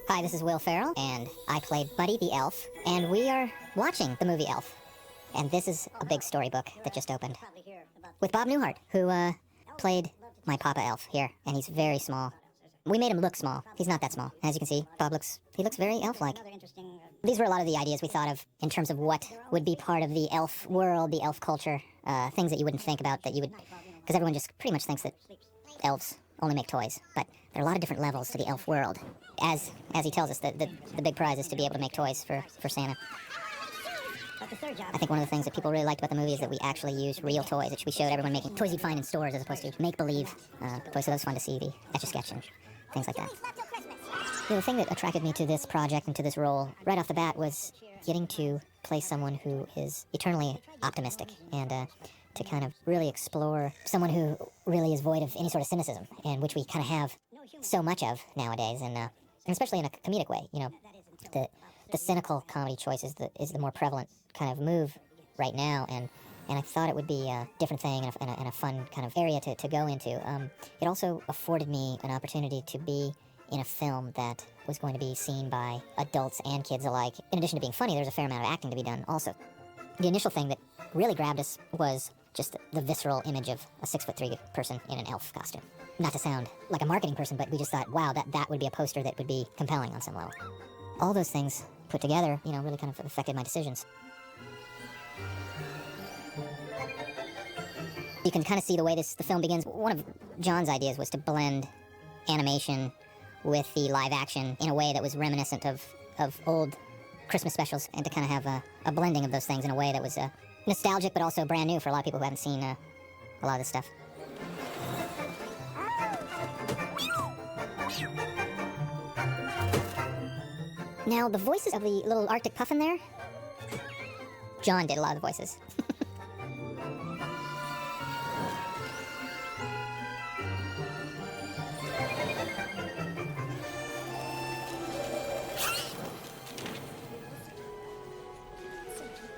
Hi, this is Will Ferrell, and I played Buddy the Elf, and we are watching the movie Elf. And this is a big storybook that just opened with Bob Newhart, who played my Papa Elf here, and he's very small. We made him look small. He's not that small. As you can see, Bob looks very elf-like. These were a lot of the ideas we thought of in terms of what would be part of the elf world, the elf culture, things that you wouldn't think about that you would, because everyone just pretty much thinks that elves only make toys, but there are a lot of different levels to the elf world. As he tells us, the big prize is to be able to make toys for Santa. I think one of the things that people really liked about the movie is that we actually used real toys, which we showed everyone making toys you'd find in stores as opposed to make-believe toys, so that was fun to see, the Etch-a-Sketch and things like that. The thing that attracted me to this project and to this role right off the bat was getting to play someone who is eternally optimistic and to kind of really explore someone who really is void of any sort of cynicism, and which we kind of have so much of nowadays, and especially in a comedic way. You know, the cynical comedy choice is the more prevalent kind of move right now, and I thought it would be a different thing and a fun kind of area to go into. It also afforded me an opportunity to be in a film that was going to be seen by adults and kids alike. In addition to being funny, there's a fair amount of acting to be done also. The initial thing that really grabbed us was just the visceral image of a 6'3" person in an elf costume. Not to sound like a marketing person, but we just thought, wow, that would be a poster that would be compelling on some level. All those things put together, you know, really kind of affected my decisions. You can kind of see the way the film begins. One of John's ideas was to blend animation with the live action in a way that was reminiscent of old Christmas specials, and to kind of have a blending of those things in a way that was nostalgic but also brand new for a lot of people who hadn't seen a lot of this stuff. Now, the voices of the little Arctic puffin there, John did a lot of the voices.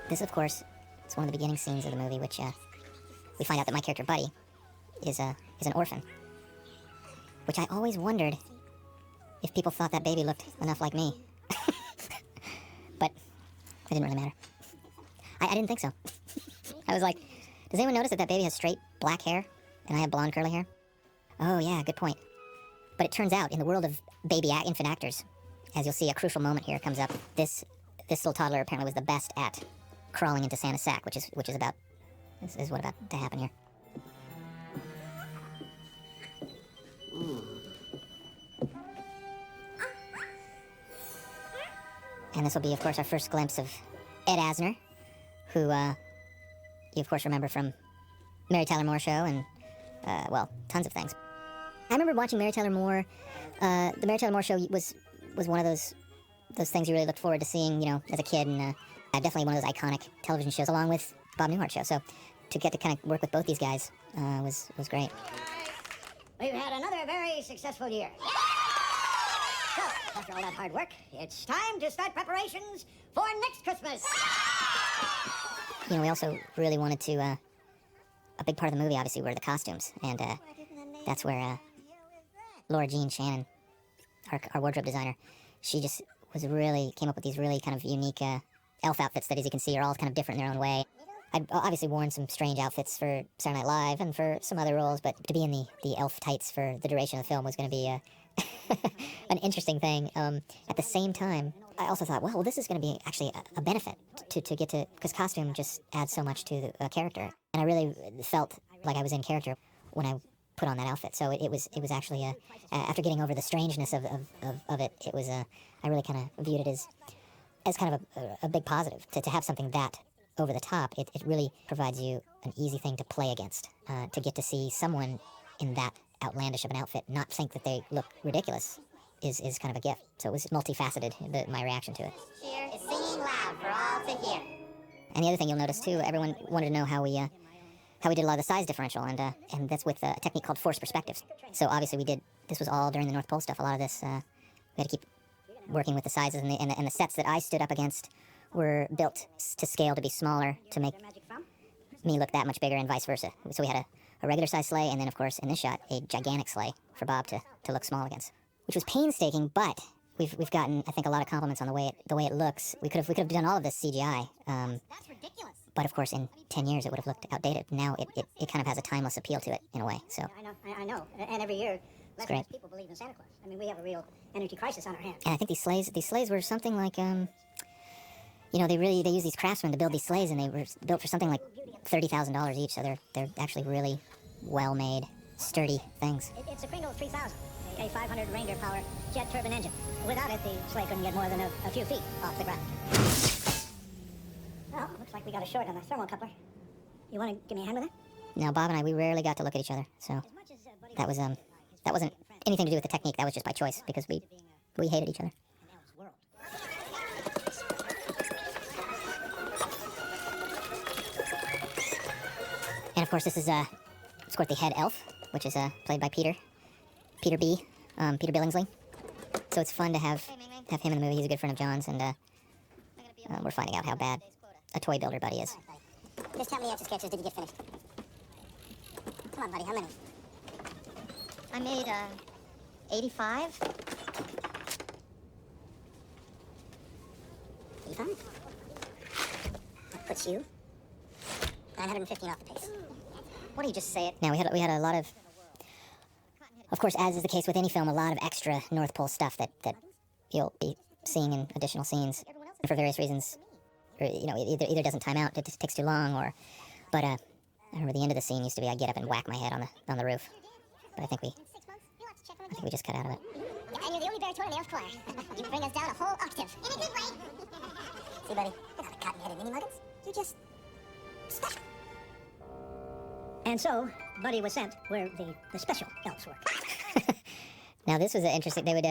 This, of course, is one of the beginning scenes of the movie, which we find out that my character Buddy is an orphan. Which I always wondered if people thought that baby looked enough like me. But it didn't really matter. I didn't think so. I was like, does anyone notice that baby has straight black hair and I have blonde curly hair? Oh yeah, good point. But it turns out, in the world of baby infant actors, as you'll see, a crucial moment here comes up. This little toddler apparently was the best at crawling into Santa's sack, which is what about to happen here. And this will be, of course, our first glimpse of Ed Asner, who you, of course, remember from Mary Tyler Moore Show and, well, tons of things. I remember watching Mary Tyler Moore. The Mary Tyler Moore Show was one of those things you really looked forward to seeing, you know, as a kid, and definitely one of those iconic television shows, along with Bob Newhart Show. So to get to kind of work with both these guys was great. We've had another very successful year. So, after all that hard work, it's time to start preparations for next Christmas. You know, we also really wanted to, a big part of the movie, obviously, were the costumes, and that's where Laura Jean Shannon, our wardrobe designer, she just came up with these really kind of unique elf outfits that, as you can see, are all kind of different in their own way. I'd obviously worn some strange outfits for Saturday Night Live and for some other roles, but to be in the elf tights for the duration of the film was going to be an interesting thing. At the same time, I also thought, well, this is going to be actually a benefit to get to, because costume just adds so much to the character. And I really felt like I was in character when I put on that outfit. So it was actually, after getting over the strangeness of it, it was, I really kind of viewed it as kind of a big positive to have something that over the top. It really provides you an easy thing to play against, to get to see someone in that outlandish of an outfit not think that they look ridiculous is kind of a gift. So it was multifaceted, my reaction to it. Cheer is singing loud for all to hear. And the other thing you'll notice too, everyone wanted to know how we did a lot of the size differential, and that's with a technique called forced perspectives. So obviously this was all during the North Pole stuff. A lot of this, we had to keep working with the sizes, and the sets that I stood up against were built to scale to be smaller to make me look that much bigger, and vice versa. So we had a regular size sleigh, and then of course in this shot a gigantic sleigh for Bob to look small against, which was painstaking, but we've gotten, I think, a lot of compliments on the way it looks. We could have done all of this CGI. That's ridiculous. But of course, in 10 years, it would have looked outdated. Now it kind of has a timeless appeal to it in a way. So I know. And every year, less and great. less people believe in Santa Claus. I mean, we have a real energy crisis on our hands. And I think these sleighs were something like, you know, they use these craftsmen to build these sleighs, and they were built for something like $30,000 each. So they're actually really well-made, sturdy things. It's a Kringle 3000, a 500 reindeer power jet turbine engine. Without it, the sleigh couldn't get more than a few feet off the ground. Well, looks like we got a short on the thermocoupler. You want to give me a hand with that? Now, Bob and I, we rarely got to look at each other, so that wasn't anything to do with the technique. That was just by choice because we hated each other. And of course, this is the head elf, which is played by Peter Billingsley. So it's fun to have him in the movie. He's a good friend of John's, and we're finding out how bad a toy builder Buddy is. Just how many extra sketches did you get finished? Come on, Buddy, how many? I made 85. 85? That puts you 915 off the pace. Why don't you just say it? Now, we had a lot of course, as is the case with any film, a lot of extra North Pole stuff that you'll be seeing in additional scenes for various reasons. Or, you know, either doesn't time out, it just takes too long, but I remember the end of the scene used to be I'd get up and whack my head on the roof. But I think we just cut out of it. Yeah, and you're the only baritone in the elf choir. You bring us down a whole octave. In a good way. See, Buddy, you're not a cotton-headed mini-muggins. You're just special. And so, Buddy was sent where the special elves work. Now, this was interesting. They would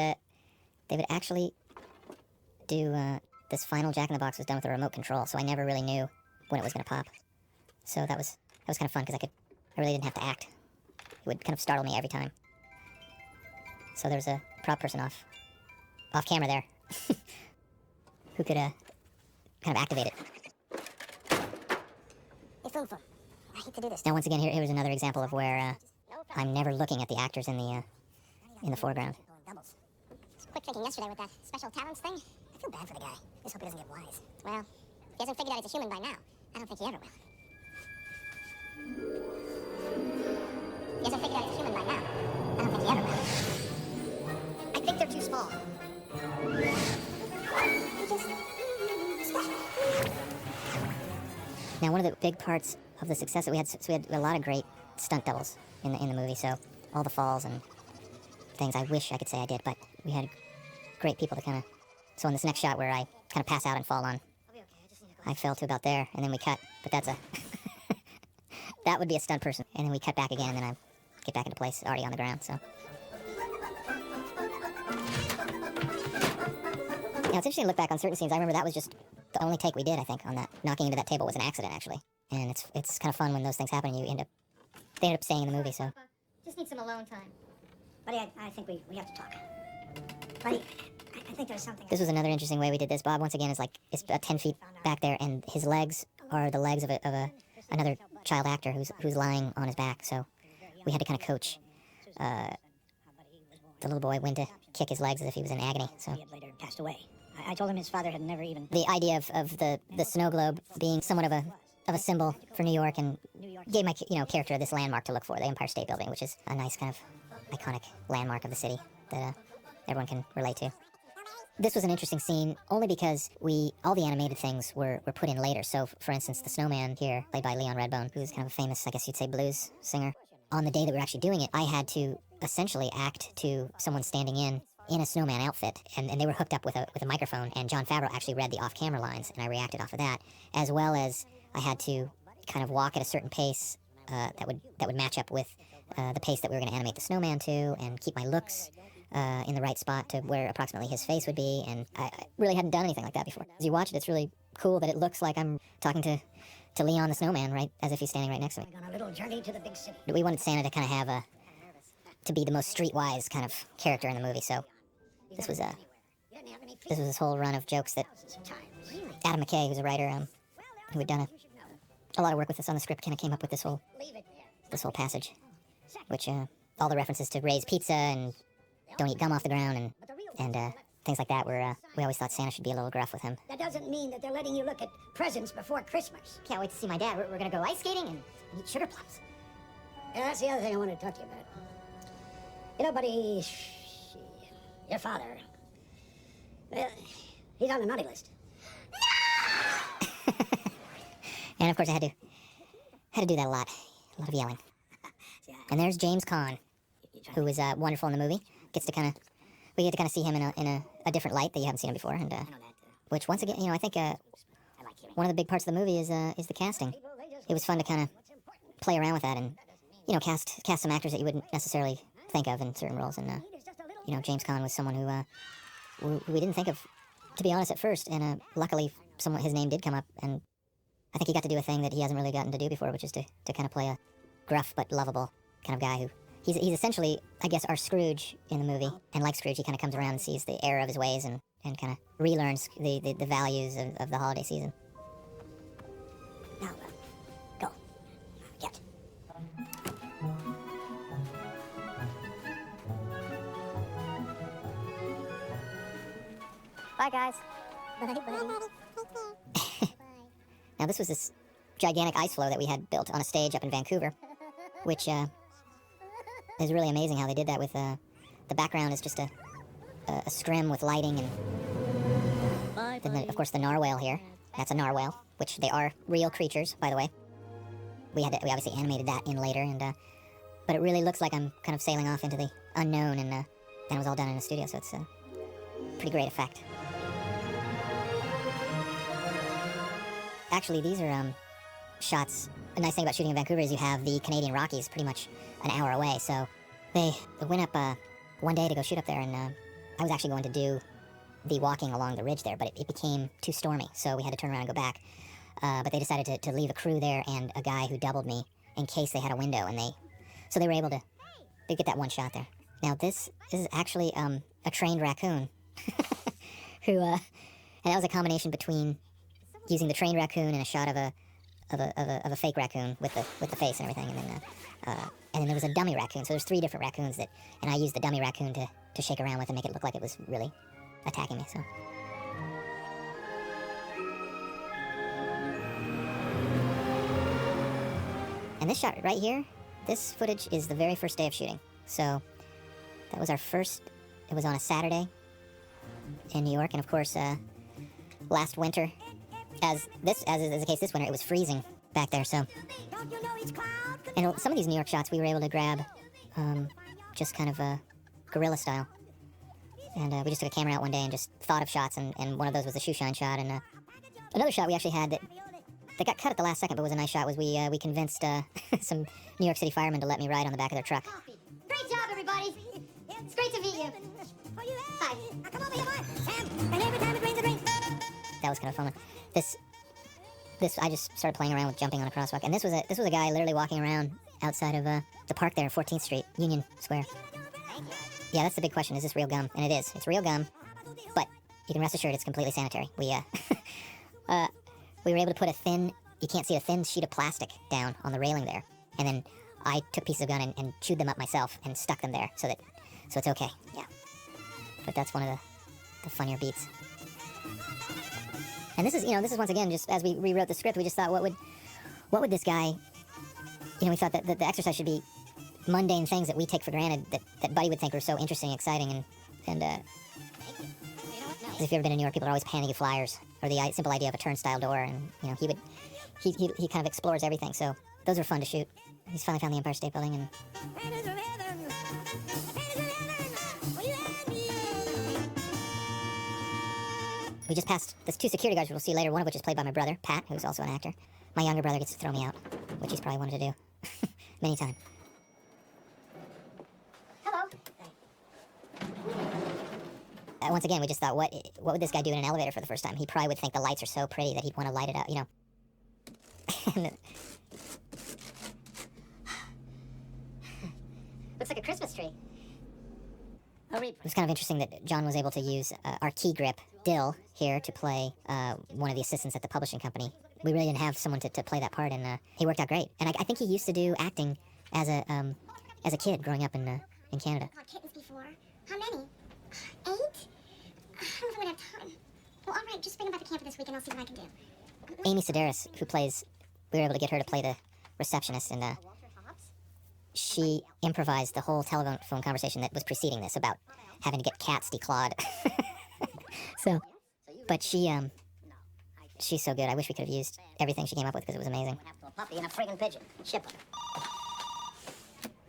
actually do this final Jack in the Box was done with a remote control, so I never really knew when it was going to pop. So that was kind of fun because I really didn't have to act. It would kind of startle me every time. So there was a prop person off camera there who could kind of activate it. Hey, Fum Fum, I hate to do this. Now, once again, here was another example of where I'm never looking at the actors in the foreground. Quick thinking yesterday with that special talents thing. I feel bad for the guy. Just hope he doesn't get wise. Well, he hasn't figured out he's a human by now. I don't think he ever will. He hasn't figured out he's a human by now. I don't think he ever will. I think they're too small. Now, one of the big parts of the success that we had a lot of great stunt doubles in the movie. So all the falls and things I wish I could say I did, but we had great people to kind of. So in this next shot where I kind of pass out and fall on, I fell to about there, and then we cut. But that's that would be a stunt person, and then we cut back again, and then I get back into place, already on the ground. So now it's interesting to look back on certain scenes. I remember that was just the only take we did. I think on that knocking into that table was an accident, actually, and it's kind of fun when those things happen. And they end up staying in the movie. So Just need some alone time. Buddy, I think we have to talk. Buddy, I think there's something. this was another interesting way we did this. Bob, once again, is it's about 10 feet back there, and his legs are the legs of another child actor who's lying on his back. So we had to kind of coach the little boy when to kick his legs as if he was in agony. So He had later passed away. I told him his father had never even. the idea of the snow globe being somewhat of a symbol for New York, and gave my character this landmark to look for, the Empire State Building, which is a nice kind of iconic landmark of the city that everyone can relate to. This was an interesting scene only because all the animated things were put in later. So, for instance, the snowman here, played by Leon Redbone, who's kind of a famous, I guess you'd say, blues singer. On the day that we were actually doing it, I had to essentially act to someone standing in a snowman outfit, and they were hooked up with a microphone, and Jon Favreau actually read the off-camera lines, and I reacted off of that, as well as I had to kind of walk at a certain pace that would match up with the pace that we were going to animate the snowman to, and keep my looks in the right spot to where approximately his face would be, and I really hadn't done anything like that before. As you watch it, it's really cool that it looks like I'm talking to Leon the snowman, right, as if he's standing right next to me. On a little journey to the big city. We wanted Santa to kind of have to be the most streetwise kind of character in the movie, so this was this whole run of jokes that Adam McKay, who's a writer, who had done a lot of work with us on the script, kind of came up with this whole passage, which all the references to Ray's Pizza and don't eat gum off the ground and things like that, where we always thought Santa should be a little gruff with him. That doesn't mean that they're letting you look at presents before Christmas. Can't wait to see my dad. We're gonna go ice skating and eat sugar plums. Yeah, that's the other thing I wanted to talk to you about. You know, buddy, your father, well, he's on the naughty list. And of course I had to do that a lot of yelling. And there's James Caan, who was wonderful in the movie. We get to kind of see him in a different light that you haven't seen him before, and which once again, I think one of the big parts of the movie is the casting. It was fun to kind of play around with that and cast some actors that you wouldn't necessarily think of in certain roles. And James Caan was someone who we didn't think of, to be honest, at first. And luckily, his name did come up, and I think he got to do a thing that he hasn't really gotten to do before, which is to kind of play a gruff but lovable kind of guy who. He's essentially, I guess, our Scrooge in the movie. And like Scrooge, he kind of comes around and sees the error of his ways and kind of relearns the values of the holiday season. Now, go. Get. Bye, guys. Bye, buddy. Now, this was this gigantic ice floe that we had built on a stage up in Vancouver, which is really amazing how they did that with the background is just a scrim with lighting, and then of course the narwhal here. That's a narwhal, which they are real creatures, by the way. We obviously animated that in later, but it really looks like I'm kind of sailing off into the unknown, and it was all done in a studio, so it's a pretty great effect. Actually, these are shots. A nice thing about shooting in Vancouver is you have the Canadian Rockies pretty much an hour away, so they went up one day to go shoot up there, and I was actually going to do the walking along the ridge there, but it became too stormy, so we had to turn around and go back. But they decided to leave a crew there and a guy who doubled me in case they had a window, and so they were able to get that one shot there. Now this is actually a trained raccoon, who and that was a combination between using the trained raccoon and a shot of a fake raccoon with the face and everything, and then there was a dummy raccoon. So there's 3 different raccoons and I used the dummy raccoon to shake around with and make it look like it was really attacking me. So. And this shot right here, this footage is the very first day of shooting. So that was our first. It was on a Saturday in New York, and of course, last winter, as is the case this winter, it was freezing back there. So. And some of these New York shots we were able to grab just kind of guerrilla style. And we just took a camera out one day and just thought of shots, and one of those was the shoe shine shot. And another shot we actually had that got cut at the last second but was a nice shot was we convinced some New York City firemen to let me ride on the back of their truck. Great job, everybody. It's great to meet you. Hi. Come over here, boy. Sam, and every time it rains, it rains. That was kind of fun. This I just started playing around with jumping on a crosswalk, and this was a guy literally walking around outside of the park there, 14th Street, Union Square. Yeah, that's the big question. Is this real gum? And it is. It's real gum, but you can rest assured it's completely sanitary. We were able to put you can't see a thin sheet of plastic down on the railing there, and then I took pieces of gum and chewed them up myself and stuck them there so it's okay. Yeah, but that's one of the funnier beats. And this is once again, just as we rewrote the script, we just thought, what would this guy, we thought that the exercise should be mundane things that we take for granted that Buddy would think were so interesting and exciting, and if you've ever been in New York, people are always handing you flyers, or the simple idea of a turnstile door, and he kind of explores everything, so those are fun to shoot. He's finally found the Empire State Building, and we just passed the 2 security guards we'll see later, one of which is played by my brother, Pat, who's also an actor. My younger brother gets to throw me out, which he's probably wanted to do many times. Hello. Once again, we just thought, what would this guy do in an elevator for the first time? He probably would think the lights are so pretty that he'd want to light it up, Looks like a Christmas tree. It was kind of interesting that John was able to use our key grip, Dill, here to play one of the assistants at the publishing company. We really didn't have someone to play that part, and he worked out great. And I think he used to do acting as a kid growing up in Canada. Kittens before. How many? 8? if we would have time. Well, all right, just bring him back to camp for this week and I'll see what I can do. Amy Sedaris, who plays, we were able to get her to play the receptionist, and she improvised the whole telephone conversation that was preceding this about having to get cats declawed. So, but she's so good. I wish we could have used everything she came up with because it was amazing. A puppy and a friggin' pigeon. Ship him.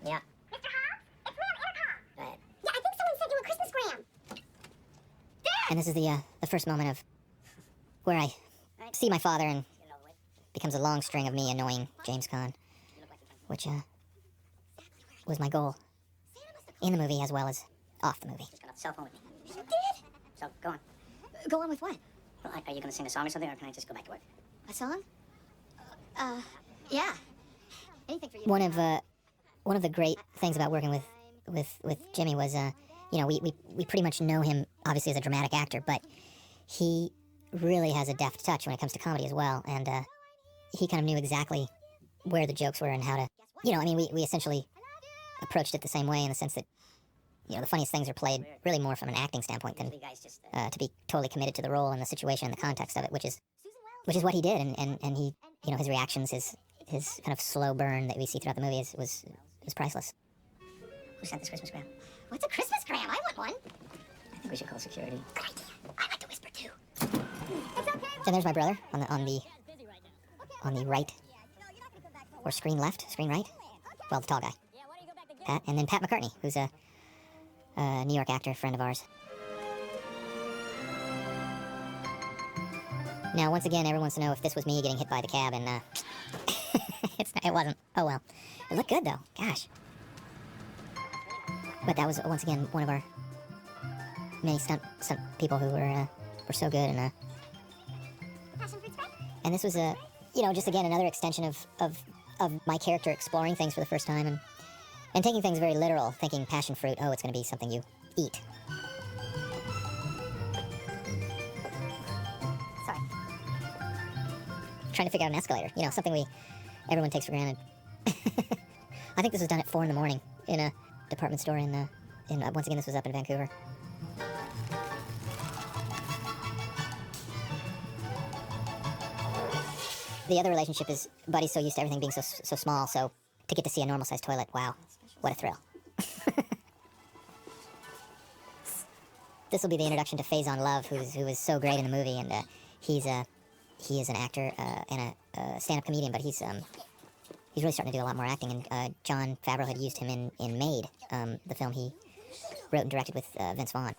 Yeah. Mr. Hobbs? It's Ma'am Intercom. Go ahead. Yeah, I think someone sent you a Christmas gram. And this is the first moment of where I see my father and becomes a long string of me annoying James Caan, which was my goal in the movie as well as off the movie. Just got off the cell phone with me. You did? So, go on. Go on with what? Well, are you gonna sing a song or something, or can I just go back to work? A song? Yeah. Anything for you. One of the great things about working with Jimmy was, you know, we pretty much know him obviously as a dramatic actor, but he really has a deft touch when it comes to comedy as well, and he kind of knew exactly where the jokes were and how to, you know, I mean, we essentially approached it the same way in the sense that, you know, the funniest things are played really more from an acting standpoint than to be totally committed to the role and the situation and the context of it, which is what he did, and he, you know, his reactions, his kind of slow burn that we see throughout the movie was priceless. Who sent this Christmas gram? What's a Christmas gram? I want one. I think we should call security. Good idea. I like to whisper too. It's okay. And there's my brother on the right, or screen right. Well, the tall guy, Pat, and then Pat McCartney, who's a New York actor, friend of ours. Now, once again, everyone wants to know if this was me getting hit by the cab, and it wasn't. Oh well, it looked good though. Gosh. But that was once again one of our many stunt people who were so good, and this was you know, just again another extension of my character exploring things for the first time and taking things very literal, thinking passion fruit, oh, it's going to be something you eat. Sorry. Trying to figure out an escalator, you know, something everyone takes for granted. I think this was done at 4 a.m. in a department store in once again, this was up in Vancouver. The other relationship is Buddy's so used to everything being so small, so to get to see a normal-sized toilet, wow, what a thrill. This will be the introduction to Faison Love, who is so great in the movie, and he is an actor and a stand-up comedian, but he's really starting to do a lot more acting, and Jon Favreau had used him in Made, the film he wrote and directed with Vince Vaughn.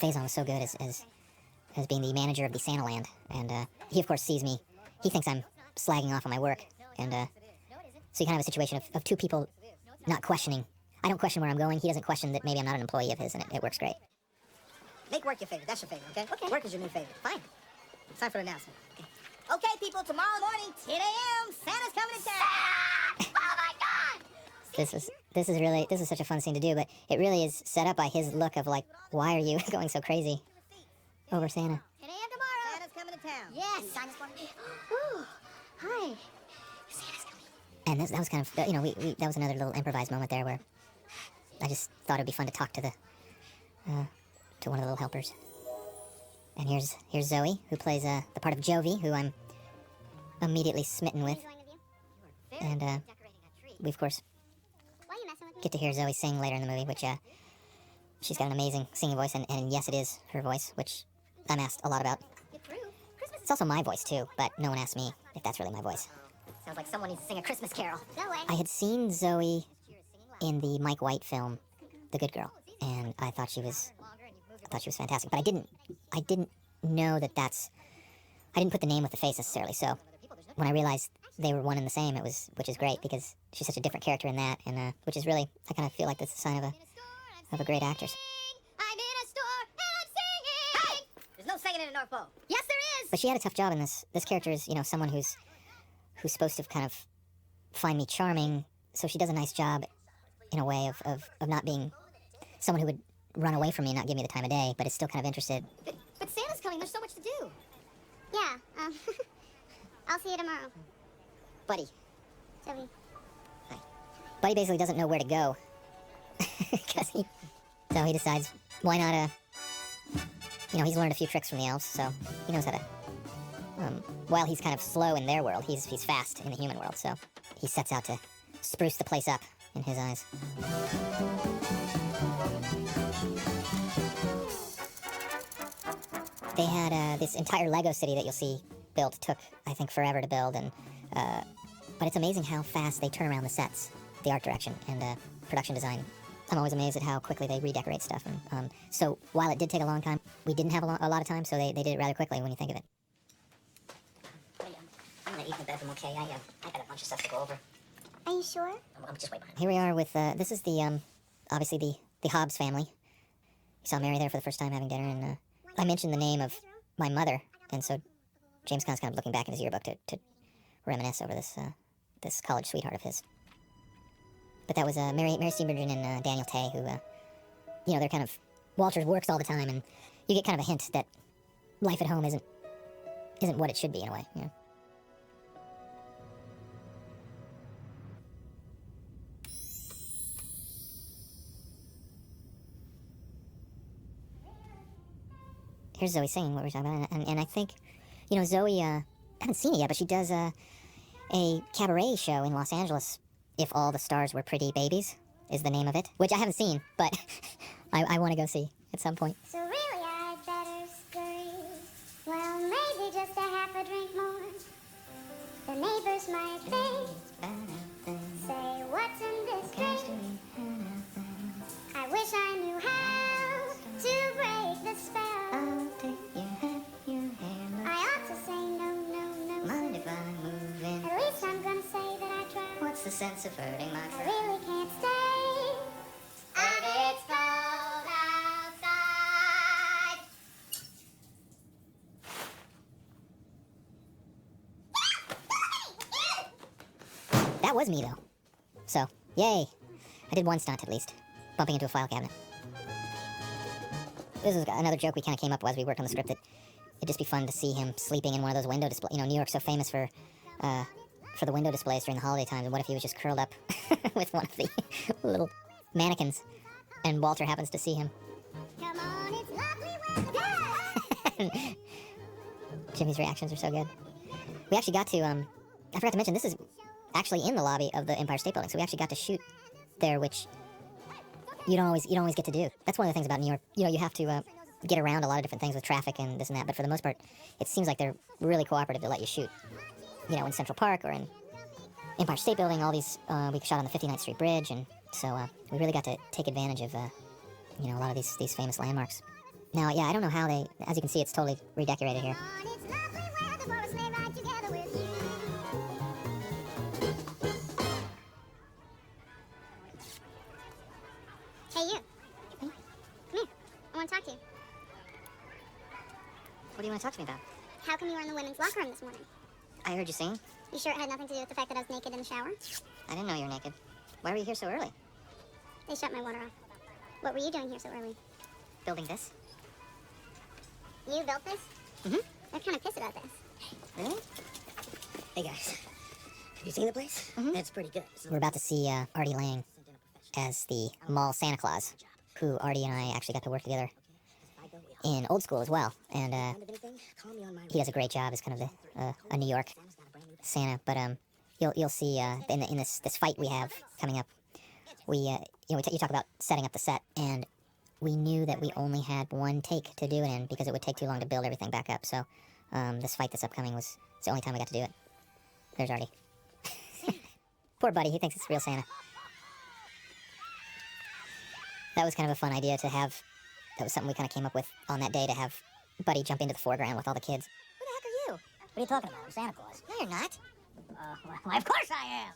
Faison was so good as being the manager of the Santa Land, and he of course sees me. He thinks I'm slagging off on my work, and so you kind of have a situation of two people not questioning. I don't question where I'm going. He doesn't question that maybe I'm not an employee of his, and it works great. Make work your favorite. That's your favorite, okay? Okay. Work is your new favorite. Fine. It's time for the announcement. Okay, people, tomorrow morning, 10 a.m., Santa's coming to town. Oh my God! This is such a fun scene to do, but it really is set up by his look of like, why are you going so crazy over Santa? 10 a.m. tomorrow. Santa's coming to town. Yes. Sign this one. Ooh. Hi. Santa's coming. And that was kind of, you know, that was another little improvised moment there where I just thought it'd be fun to talk to to one of the little helpers. And here's Zoe, who plays the part of Jovi, who I'm immediately smitten with. And we of course Why are you messing with me? get to hear Zoe sing later in the movie, which she's got an amazing singing voice, and yes, it is her voice, which I'm asked a lot about. Get through. Christmas. It's also my voice too, but no one asked me if that's really my voice. Sounds like someone needs to sing a Christmas carol. No way. I had seen Zoe in the Mike White film, The Good Girl, and I thought she was fantastic. But I didn't know that I didn't put the name with the face necessarily. So when I realized they were one and the same, which is great because she's such a different character in that, and which is really, I kind of feel like that's a sign of a great actress. I'm in a store and I'm singing. Hey! There's no singing in the North Pole. Yes, there is. But she had a tough job in this. This character is, you know, someone who's supposed to kind of find me charming, so she does a nice job in a way of not being someone who would run away from me and not give me the time of day, but is still kind of interested. But Santa's coming. There's so much to do. Yeah. I'll see you tomorrow. Buddy. Zoe. Buddy basically doesn't know where to go. So he decides, why not you know, he's learned a few tricks from the elves, so he knows how to, while he's kind of slow in their world, he's fast in the human world, so he sets out to spruce the place up in his eyes. They had this entire Lego city that you'll see built. Took, I think, forever to build, and but it's amazing how fast they turn around the sets, the art direction, and production design. I'm always amazed at how quickly they redecorate stuff. And so while it did take a long time, we didn't have a lot of time, so they did it rather quickly when you think of it. I'm gonna eat in the bedroom, okay? I got a bunch of stuff to go over. Are you sure? I'm just wait behind. Here we are with, this is the, obviously the Hobbs family. You saw Mary there for the first time having dinner, and I mentioned the name of my mother, and so James Caan's kind of looking back in his yearbook to reminisce over this college sweetheart of his. But that was Mary Steenburgen and Daniel Tay, who, you know, they're kind of, Walter's works all the time, and you get kind of a hint that life at home isn't what it should be in a way, you know. Here's Zoe singing what we're talking about, and I think, you know, Zoe, I haven't seen it yet, but she does a cabaret show in Los Angeles, If All the Stars Were Pretty Babies, is the name of it, which I haven't seen, but I want to go see at some point. So really I'd better scurry. Well, maybe just a half a drink more. The neighbors might think, say, what's in this drink? I wish I knew how to break the spell. I'll take your hand, I ought to say no, no, no. mind if I move in? At least I'm gonna say that I tried. What's the sense of hurting my I really can't stay. And it's cold outside. That was me, though. So, yay. I did one stunt, at least. Bumping into a file cabinet. This is another joke we kind of came up with as we worked on the script, that it'd just be fun to see him sleeping in one of those window displays. You know, New York's so famous for the window displays during the holiday times, and what if he was just curled up with one of the little mannequins, and Walter happens to see him. Come on, it's lovely weather. Jimmy's reactions are so good. We actually got to, I forgot to mention, this is actually in the lobby of the Empire State Building, so we actually got to shoot there, which you don't always get to do. That's one of the things about New York. You know, you have to get around a lot of different things with traffic and this and that, but for the most part, it seems like they're really cooperative to let you shoot. You know, in Central Park or in Empire State Building, all these, we shot on the 59th Street Bridge, and so we really got to take advantage of, you know, a lot of these famous landmarks. Now, yeah, I don't know how they, as you can see, it's totally redecorated here. Come on, it's lovely weather for a sleigh ride together with you. Hey, you. Come here. I want to talk to you. What do you want to talk to me about? How come you were in the women's locker room this morning? I heard you sing. You sure it had nothing to do with the fact that I was naked in the shower? I didn't know you were naked. Why were you here so early? They shut my water off. What were you doing here so early? Building this? You built this? Mm-hmm. They're kind of pissed about this. Really? Hey guys, have you seen the place? Mhm. It's pretty good. We're about to see Artie Lang as the mall Santa Claus, who Artie and I actually got to work together in Old School as well, and he does a great job as kind of the a New York Santa. But you'll see in this fight we have coming up, you talk about setting up the set, and we knew that we only had one take to do it in because it would take too long to build everything back up. So this fight that's upcoming was the only time we got to do it. There's Artie. Poor buddy, he thinks it's real Santa. That was kind of a fun idea to have. That was something we kind of came up with on that day, to have Buddy jump into the foreground with all the kids. Who the heck are you? What are you talking about? I'm Santa Claus. No, you're not. Well, of course I am.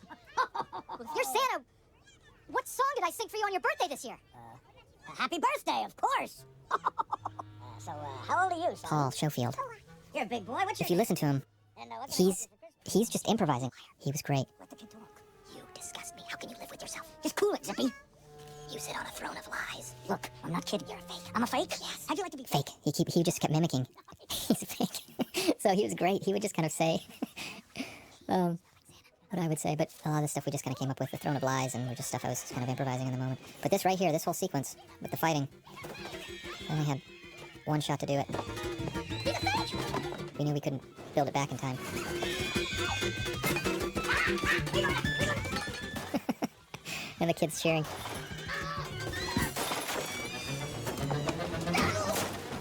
You're Santa. What song did I sing for you on your birthday this year? Happy birthday, of course. So, how old are you, son? Paul Schofield. You're a big boy. What's your If you listen to him, And, what's the he's he's just improvising. He was great. Let the kid talk. You disgust me. How can you live with yourself? Just cool it, Zippy. You sit on a throne of lies. Look, I'm not kidding. You're a fake. I'm a fake? Yes. How'd you like to be Fake. He just kept mimicking. He's a fake. So he was great. He would just kind of say what I would say, but a lot of the stuff we just kind of came up with, the Throne of Lies, and just stuff I was kind of improvising in the moment. But this right here, this whole sequence with the fighting, only had one shot to do it. We knew we couldn't build it back in time. And the kids cheering.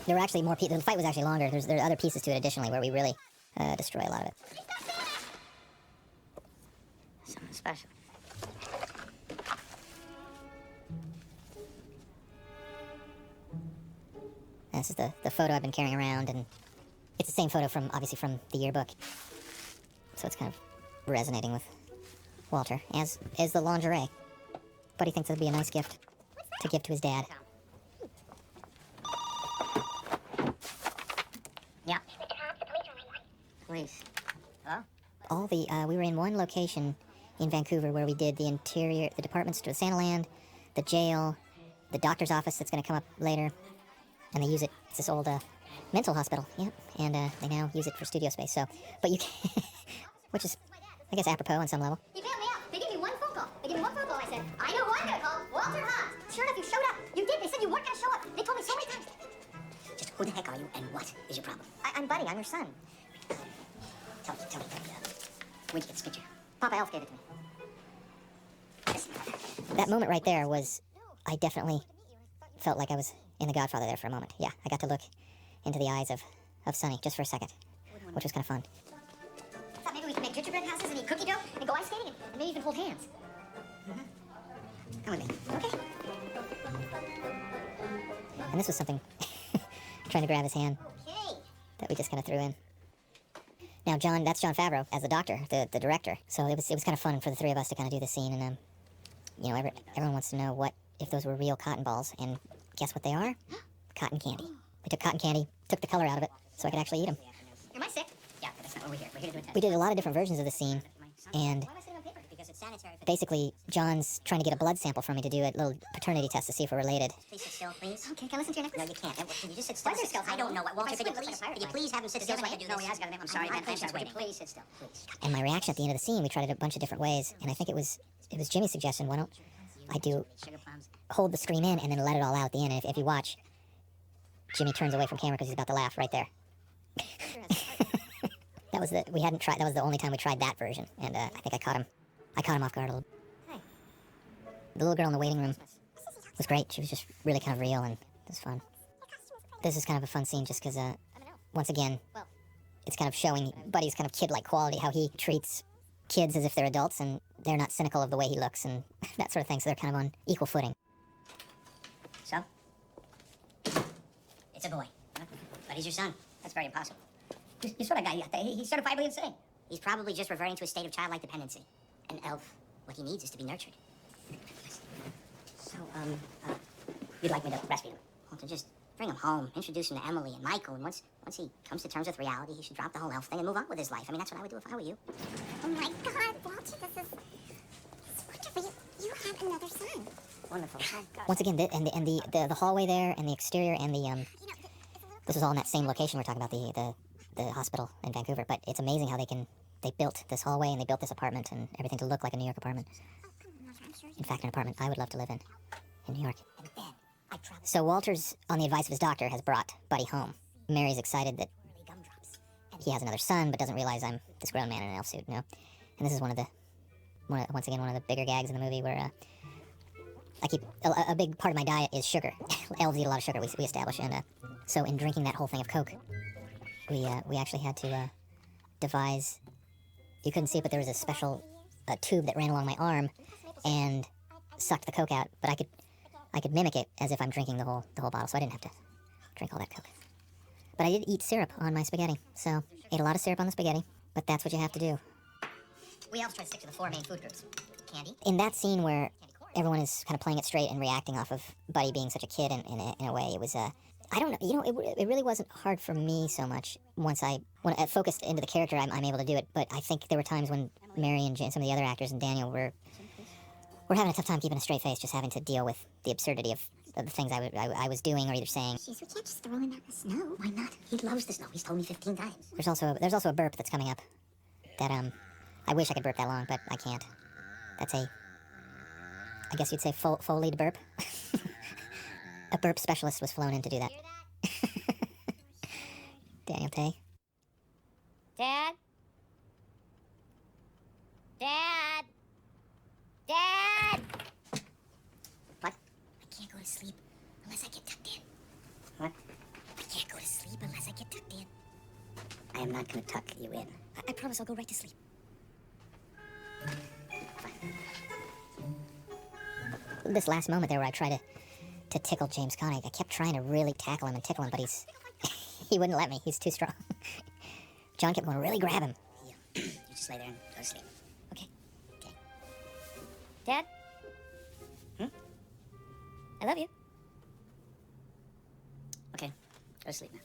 There were actually more people. The fight was actually longer. There are other pieces to it additionally where we really destroy a lot of it. Something special. And this is the photo I've been carrying around, and it's the same photo from, obviously, from the yearbook. So it's kind of resonating with Walter, as is the lingerie. But he thinks it'd be a nice gift to give to his dad. Yeah. Police. Hello? All the we were in one location in Vancouver where we did the interior, the department store, Santaland, the jail, the doctor's office that's going to come up later, and they use it. It's this old mental hospital, yep. And they now use it for studio space. So, but you can, which is, I guess, apropos on some level. You bailed me out. They gave me one phone call. They gave me one phone call. I said, I know who I'm gonna call. Walter Haas. Sure enough, you showed up. You did. They said you weren't gonna show up. They told me so many times. Just who the heck are you, and what is your problem? I'm Buddy. I'm your son. Tell me. Where'd you get this picture? Papa Elf gave it to me. That moment right there was, I definitely felt like I was in The Godfather there for a moment. Yeah, I got to look into the eyes of Sonny just for a second, which was kind of fun. I thought maybe we could make gingerbread houses and eat cookie dough and go ice skating and maybe even hold hands. Come with me. Okay. And this was something, trying to grab his hand, Okay. that we just kind of threw in. Now, that's Jon Favreau as the doctor, the director. So it was kind of fun for the three of us to kind of do the scene, and you know, everyone wants to know if those were real cotton balls, and guess what they are? Cotton candy. We took cotton candy, took the color out of it, so I could actually eat them. Am I sick? Yeah, but that's not what we're here. We're here to do a test. We did a lot of different versions of the scene, and Why am I sitting on paper? Because it's sanitary. basically, John's trying to get a blood sample from me to do a little paternity test to see if we're related. Please sit still, please. Okay, can I listen to your next? No, you can't. Can you just sit still? Why is there skeleton? I don't know. Walter, If I could you swim, it please? looks like a Could you pirate please have him sit still so I can do this? No, he has got to. I'm sorry, man. I'm just waiting. Please sit still, please. And my reaction at the end of the scene, we tried it a bunch of different ways, and I think it was Jimmy's suggestion. Why don't I Sugar plums. hold the scream in and then let it all out at the end? And if you watch, Jimmy turns away from camera because he's about to laugh right there. That was we hadn't tried. That was the only time we tried that version, and I think I caught him off guard a little. Hey. The little girl in the waiting room was great. She was just really kind of real, and it was fun. This is kind of a fun scene just because, once again, it's kind of showing Buddy's kind of kid-like quality, how he treats kids as if they're adults, and they're not cynical of the way he looks, and that sort of thing, so they're kind of on equal footing. So? It's a boy. Huh? But he's your son. That's very impossible. You sort of guy, he's certifiably insane. He's probably just reverting to a state of childlike dependency. An elf, what he needs is to be nurtured. So, you'd like me to breastfeed him? Well, to just bring him home, introduce him to Emily and Michael, and once he comes to terms with reality, he should drop the whole elf thing and move on with his life. I mean, that's what I would do if I were you. Oh my God, Walter, this is wonderful. You have another son. Wonderful. Oh, gosh. Once again, the hallway there, and the exterior, and this was all in that same location we're talking about, the hospital in Vancouver. But it's amazing how they built this hallway and they built this apartment and everything to look like a New York apartment. In fact, an apartment I would love to live in New York. And then I traveled So Walter's, on the advice of his doctor, has brought Buddy home. Mary's excited that gumdrops. he has another son, but doesn't realize I'm this grown man in an elf suit, you know? And this is once again, one of the bigger gags in the movie where I keep, a big part of my diet is sugar. Elves eat a lot of sugar, we establish, and so in drinking that whole thing of Coke, we actually had to devise, you couldn't see it, but there was a special tube that ran along my arm and sucked the Coke out, but I could mimic it as if I'm drinking the whole bottle, so I didn't have to drink all that Coke. But I did eat syrup on my spaghetti, so ate a lot of syrup on the spaghetti, but that's what you have to do. We elves try to stick to the 4 main food groups. Candy. In that scene where everyone is kind of playing it straight and reacting off of Buddy being such a kid in a way, it was, I don't know, you know, it really wasn't hard for me so much when I focused into the character, I'm able to do it, but I think there were times when Mary and some of the other actors and Daniel were having a tough time keeping a straight face, just having to deal with the absurdity of the things I was doing or either saying. Jeez, we can't just throw him in the snow. Why not? He loves the snow. He's told me 15 times. There's also a burp that's coming up that I wish I could burp that long, but I can't. That's I guess you'd say Foleyed burp. A burp specialist was flown in to do that. day. Dad? Dad? Dad? What? I can't go to sleep unless I get tucked in. What? I can't go to sleep unless I get tucked in. I am not going to tuck you in. I promise I'll go right to sleep. This last moment there where I tried to tickle James Caan, I kept trying to really tackle him and tickle him, but he wouldn't let me. He's too strong. John kept going, really grab him. You just lay there and go to sleep. Okay. Okay. Dad? I love you. Okay. Go to sleep now.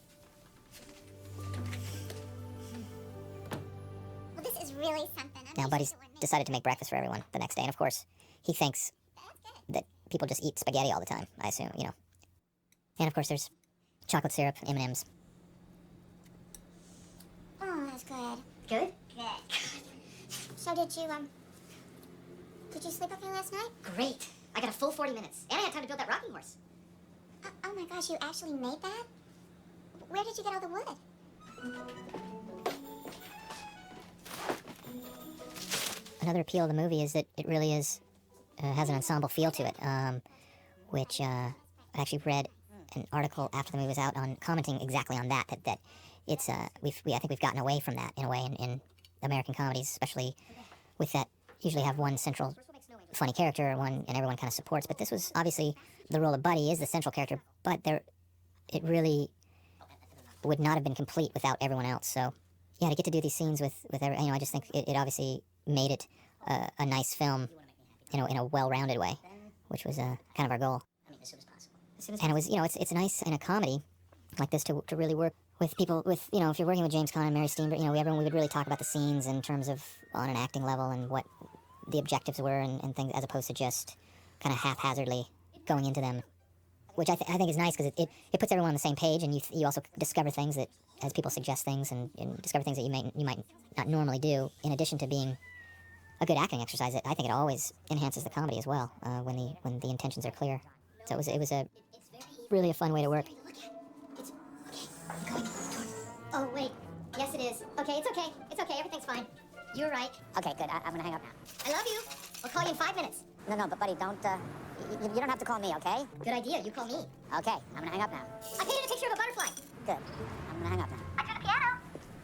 Well, this is really something. Now Buddy's decided to make breakfast for everyone the next day, and of course, he thinks that people just eat spaghetti all the time, I assume, you know. And of course, there's chocolate syrup, M&Ms. Oh, that's good. Good? Good. So did you sleep okay last night? Great. I got a full 40 minutes. And I had time to build that rocking horse. Oh my gosh, you actually made that? Where did you get all the wood? Another appeal of the movie is that it really has an ensemble feel to it, which I actually read an article after the movie was out on commenting exactly on that it's I think we've gotten away from that in a way in American comedies, especially with that usually have one central funny character and everyone kind of supports. But this was obviously the role of Buddy is the central character, but it really would not have been complete without everyone else. So yeah, to get to do these scenes with every, I just think it obviously made it a nice film, in a well-rounded way, which was kind of our goal. I mean, as soon as possible. And it was, it's nice in a comedy like this to really work with people with, if you're working with James Caan and Mary Steenburgen, everyone, we would really talk about the scenes in terms of on an acting level and what the objectives were and things, as opposed to just kind of haphazardly going into them, which I think is nice because it puts everyone on the same page, and you also discover things that, as people suggest things and discover things that you might not normally do, in addition to being a good acting exercise. I think it always enhances the comedy as well, when the intentions are clear. So it was a really a fun way to work. Oh, wait. Yes, it is. Okay, it's okay. It's okay. Everything's fine. You're right. Okay, good. I'm gonna hang up now. I love you. I'll call you in 5 minutes. No, but buddy, don't, you don't have to call me, okay? Good idea. You call me. Okay, I'm gonna hang up now. I painted a picture of a butterfly. Good. I'm gonna hang up now. I drew the piano.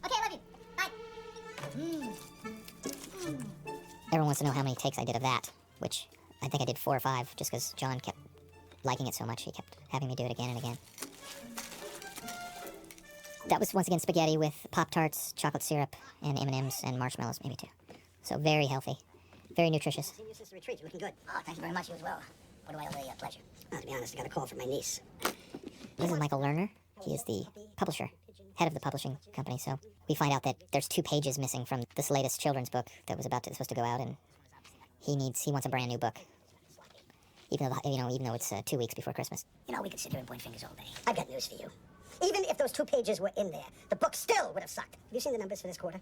Okay, I love you. Bye. Everyone wants to know how many takes I did of that, which I think I did 4 or 5, just because John kept liking it so much. He kept having me do it again and again. That was, once again, spaghetti with Pop-Tarts, chocolate syrup, and M&Ms, and marshmallows, maybe, too. So very healthy. Very nutritious. Senior sister retreat, you're looking good. Oh, thank you very much. You as well. What do I owe the pleasure? To be honest, I got a call from my niece. This is Michael Lerner. He is the publisher, head of the publishing company. So we find out that there's 2 pages missing from this latest children's book that was supposed to go out, and he wants a brand new book. Even though it's 2 weeks before Christmas. We could sit here and point fingers all day. I've got news for you. Even if those 2 pages were in there, the book still would have sucked. Have you seen the numbers for this quarter?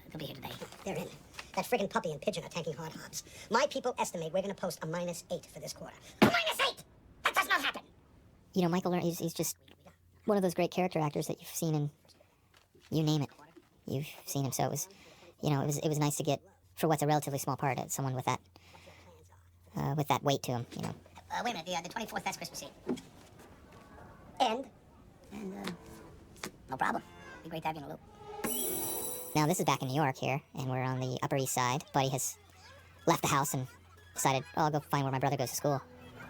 They'll be here today. They're in. That friggin' puppy and pigeon are tanking hard hobs. My people estimate we're gonna post a -8 for this quarter. A -8! That does not happen! Michael Lerner, he's just one of those great character actors that you've seen in, you name it. You've seen him, so it was, it was nice to get, for what's a relatively small part, someone with that weight to him, Wait a minute, the 24th, that's Christmas Eve. And, no problem. Be great to have you in the loop. Now, this is back in New York here, and we're on the Upper East Side. Buddy has left the house and decided, I'll go find where my brother goes to school.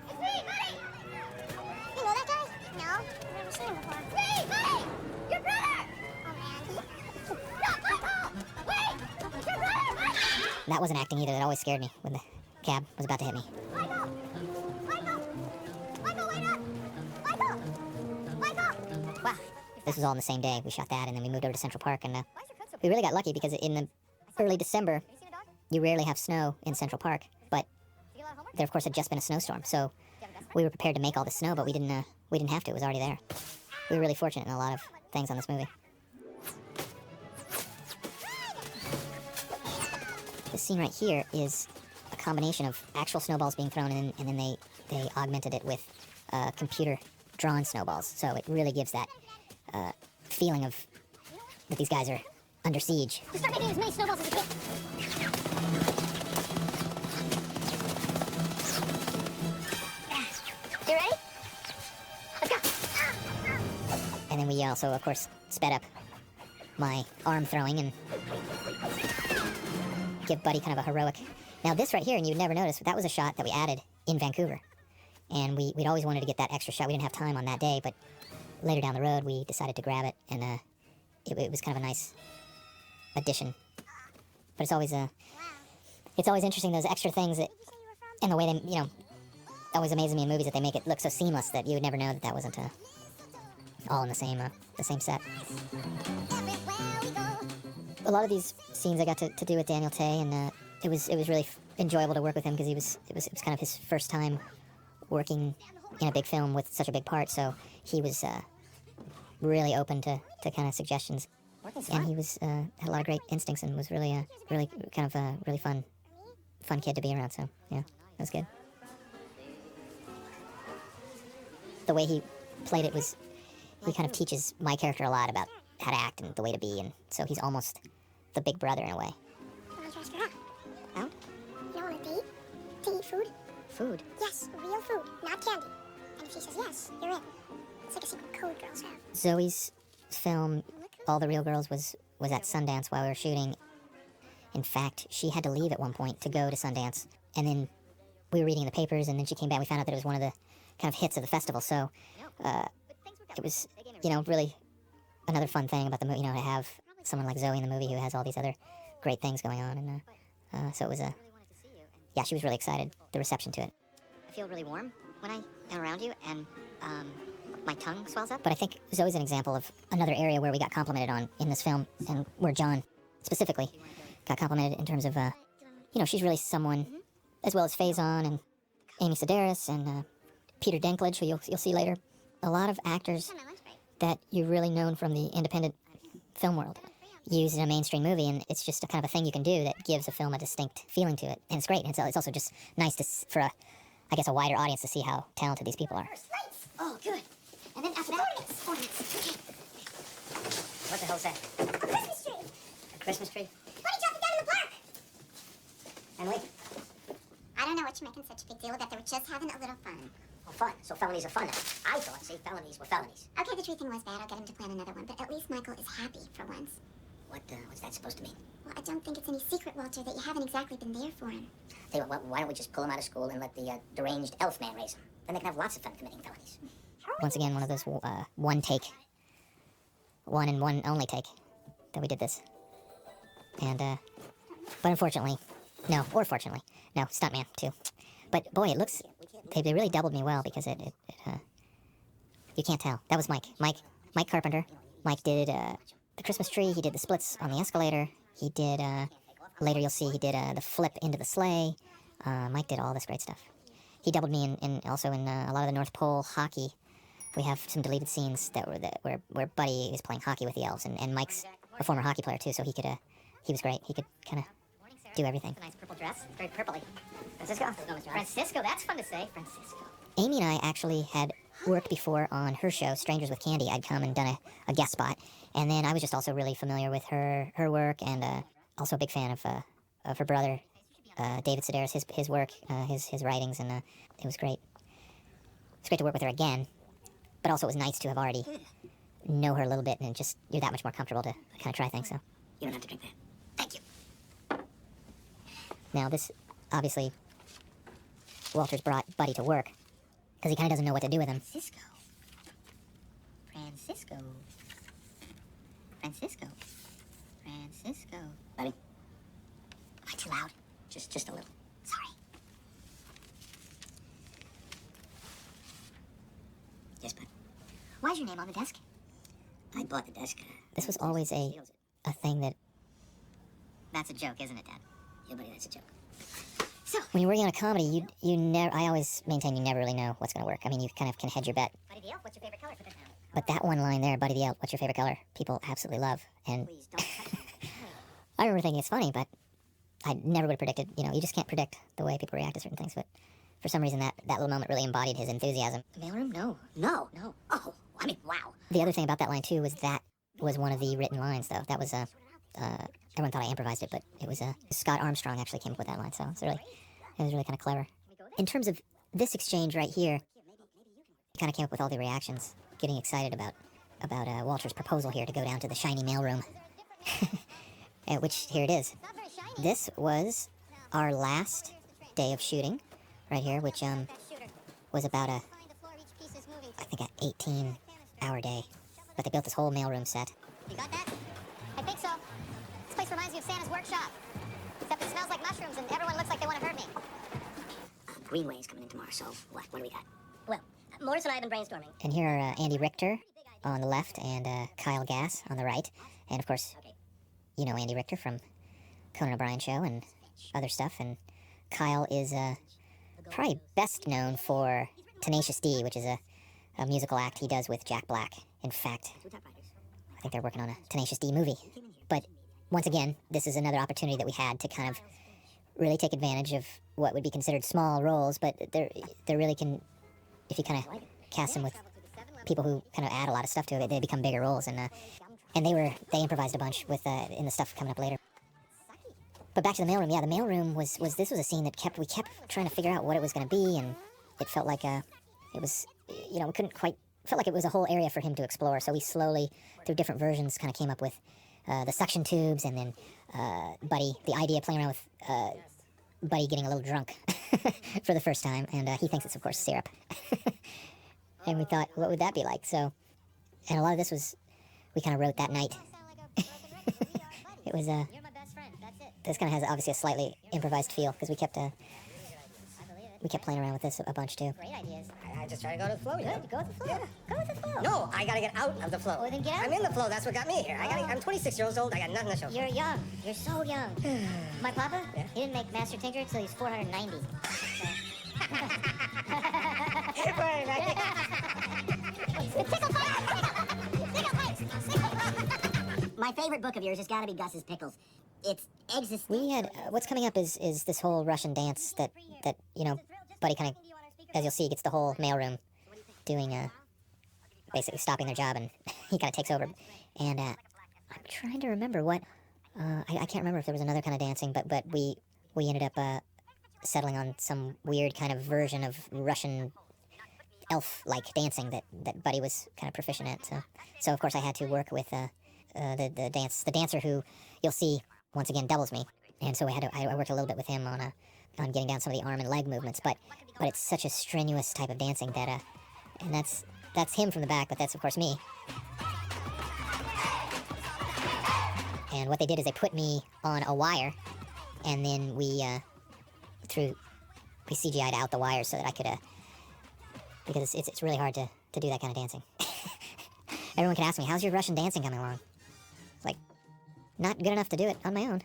It's me, Buddy! You know that guy? No, I've never seen him before. Hey, Buddy! Your brother! Oh, man. No, Michael! Wait! Your brother, Buddy! That wasn't acting either. That always scared me when the cab was about to hit me. Michael! Michael! Michael, wait up! Michael! Michael! Wow. This was all in the same day. We shot that, and then we moved over to Central Park, and we really got lucky because in the early December, you rarely have snow in Central Park, but there, of course, had just been a snowstorm, so we were prepared to make all the snow, but we didn't have to. It was already there. We were really fortunate in a lot of things on this movie. This scene right here is a combination of actual snowballs being thrown in, and then they augmented it with computer-drawn snowballs, so it really gives that feeling of that these guys are under siege. Just start making as many snowballs as you can. You ready? Let's go. And then we also, of course, sped up my arm throwing and give Buddy kind of a heroic. Now this right here, and you'd never notice, that was a shot that we added in Vancouver. And we'd always wanted to get that extra shot. We didn't have time on that day, but later down the road, we decided to grab it, and it was kind of a nice addition. But it's always interesting, those extra things that, and the way they, you know, always amazes me in movies that they make it look so seamless that you would never know that that wasn't all in the same set. A lot of these scenes I got to do with Daniel Tay, and it was really enjoyable to work with him because it was kind of his first time working in a big film with such a big part, so he was really open to kind of suggestions, and he was had a lot of great instincts and was really kind of a really fun kid to be around. So yeah, that was good. The way he played it was, he kind of teaches my character a lot about how to act and the way to be, and so he's almost the big brother in a way. Why don't you ask her out? Out? You don't want a date? To eat food? Food? Yes, real food, not candy. And if she says yes, you're in. It's like a secret code girls have. Zoe's film, All the Real Girls, was at Sundance while we were shooting. In fact, she had to leave at one point to go to Sundance, and then we were reading the papers, and then she came back. We found out that it was one of the kind of hits of the festival, so it was, you know, really another fun thing about the movie, you know, to have someone like Zoe in the movie who has all these other great things going on, and so it was yeah, she was really excited, the reception to it. I feel really warm when I am around you, and my tongue swells up. But I think Zoe's an example of another area where we got complimented on in this film, and where John specifically got complimented in terms of, you know, she's really someone, as well as Faison and Amy Sedaris and Peter Dinklage, who you'll see later. A lot of actors that you're really known from the independent film world used in a mainstream movie, and it's just a kind of a thing you can do that gives a film a distinct feeling to it, and it's great. And it's also just nice for I guess a wider audience to see how talented these people are. Oh, good. And then after that, ornaments. Okay. What the hell is that? A Christmas tree. A Christmas tree? Buddy dropped it down in the park. Emily? I don't know what you're making such a big deal about. They were just having a little fun. Oh, fun. So felonies are fun. I thought, see, felonies were felonies. Okay, the tree thing was bad. I'll get him to plan another one. But at least Michael is happy for once. What's that supposed to mean? Well, I don't think it's any secret, Walter, that you haven't exactly been there for him. Tell you what, why don't we just pull him out of school and let the deranged elf man raise him? Then they can have lots of fun committing felonies. Once again, one of those one and one only take that we did this. And, but unfortunately, no, or fortunately, no, stuntman too. But boy, it looks, they really doubled me well, because it you can't tell. That was Mike Carpenter. Mike did the Christmas tree, he did the splits on the escalator, he did, later you'll see, he did the flip into the sleigh. Mike did all this great stuff. He doubled me also in a lot of the North Pole hockey. We have some deleted scenes that were where Buddy is playing hockey with the elves, and Mike's a former hockey player too, so he was great. He could kind of do everything. Nice purple dress, very purpley. Francisco, that's fun to say. Francisco. Amy and I actually had worked before on her show, Strangers with Candy. I'd come and done a guest spot, and then I was just also really familiar with her work, and also a big fan of her brother, David Sedaris, his work, his writings, and it was great. It's great to work with her again, but also it was nice to have already know her a little bit, and just you're that much more comfortable to kind of try things. So You don't have to drink that. Thank you. now this, obviously, Walter's brought Buddy to work because he kind of doesn't know what to do with him. Francisco. Buddy, Am I too loud? just a little. Sorry. Yes, bud. Why's your name on the desk? I bought the desk. This was always a thing that. That's a joke, isn't it, Dad? Yeah, buddy, that's a joke. So, When you're working on a comedy, you never. I always maintain you never really know what's going to work. I mean, you kind of can hedge your bet. Buddy the Elf, what's your favorite color for this now? But that one line there, Buddy the Elf, what's your favorite color? People absolutely love. And Please don't touch me. I remember thinking it's funny, but I never would have predicted. You know, you just can't predict the way people react to certain things. But for some reason, that little moment really embodied his enthusiasm. Mailroom? No. Oh, I mean, wow. The other thing about that line too was that was one of the written lines, though. That was everyone thought I improvised it, but it was Scott Armstrong actually came up with that line, so it was really kind of clever. In terms of this exchange right here, he kind of came up with all the reactions, getting excited about Walter's proposal here to go down to the shiny mailroom, which here it is. This was our last day of shooting, right here, which was about I think an 18-hour day. But they built this whole mailroom set. You got that? I think so. This place reminds me of Santa's workshop. Except it smells like mushrooms and everyone looks like they want to hurt me. Greenway's coming in tomorrow, so what do we got? Well, Morris and I have been brainstorming. And here are Andy Richter on the left and Kyle Gass on the right. And of course, you know Andy Richter from Conan O'Brien Show and other stuff. And Kyle is probably best known for Tenacious D, which is a musical act he does with Jack Black. In fact, I think they're working on a Tenacious D movie. But once again, this is another opportunity that we had to kind of really take advantage of what would be considered small roles, but they're really can, if you kind of cast them with people who kind of add a lot of stuff to it, they become bigger roles. And they improvised a bunch with in the stuff coming up later. But back to the mailroom. Yeah, the mailroom was this was a scene that we kept trying to figure out what it was going to be, and it felt like it was, we couldn't quite. Felt like it was a whole area for him to explore, so we slowly, through different versions, kind of came up with the suction tubes, and then Buddy, the idea playing around with Buddy getting a little drunk for the first time, and he thinks it's, of course, syrup. And we thought, what would that be like? So, and a lot of this we kind of wrote that night. It was, this kind of has obviously a slightly improvised feel, because we kept playing around with this a bunch, too. Great ideas. I just try to go to the flow. Good, go with the flow. Yeah. Go with the flow. No, I gotta get out of the flow. Oh, then get out. I'm in the flow. That's what got me here. I'm 26 years old. I got nothing to show. You're young. You're so young. My papa, Yeah? he didn't make Master Tinker until he was 490. My favorite book of yours has got to be Gus's Pickles. It's existential. We had, what's coming up is this whole Russian dance that Buddy kind of, as you'll see, gets the whole mailroom doing, basically stopping their job, and he kind of takes over. And I'm trying to remember what, I can't remember if there was another kind of dancing, but we ended up settling on some weird kind of version of Russian elf-like dancing that Buddy was kind of proficient at. So of course I had to work with the dancer who you'll see once again doubles me, and so I worked a little bit with him on getting down some of the arm and leg movements, but it's such a strenuous type of dancing that and that's him from the back, but that's of course me. And what they did is they put me on a wire, and then we CGI'd out the wires so that I could because it's really hard to do that kind of dancing. Everyone can ask me, how's your Russian dancing coming along? It's like, not good enough to do it on my own.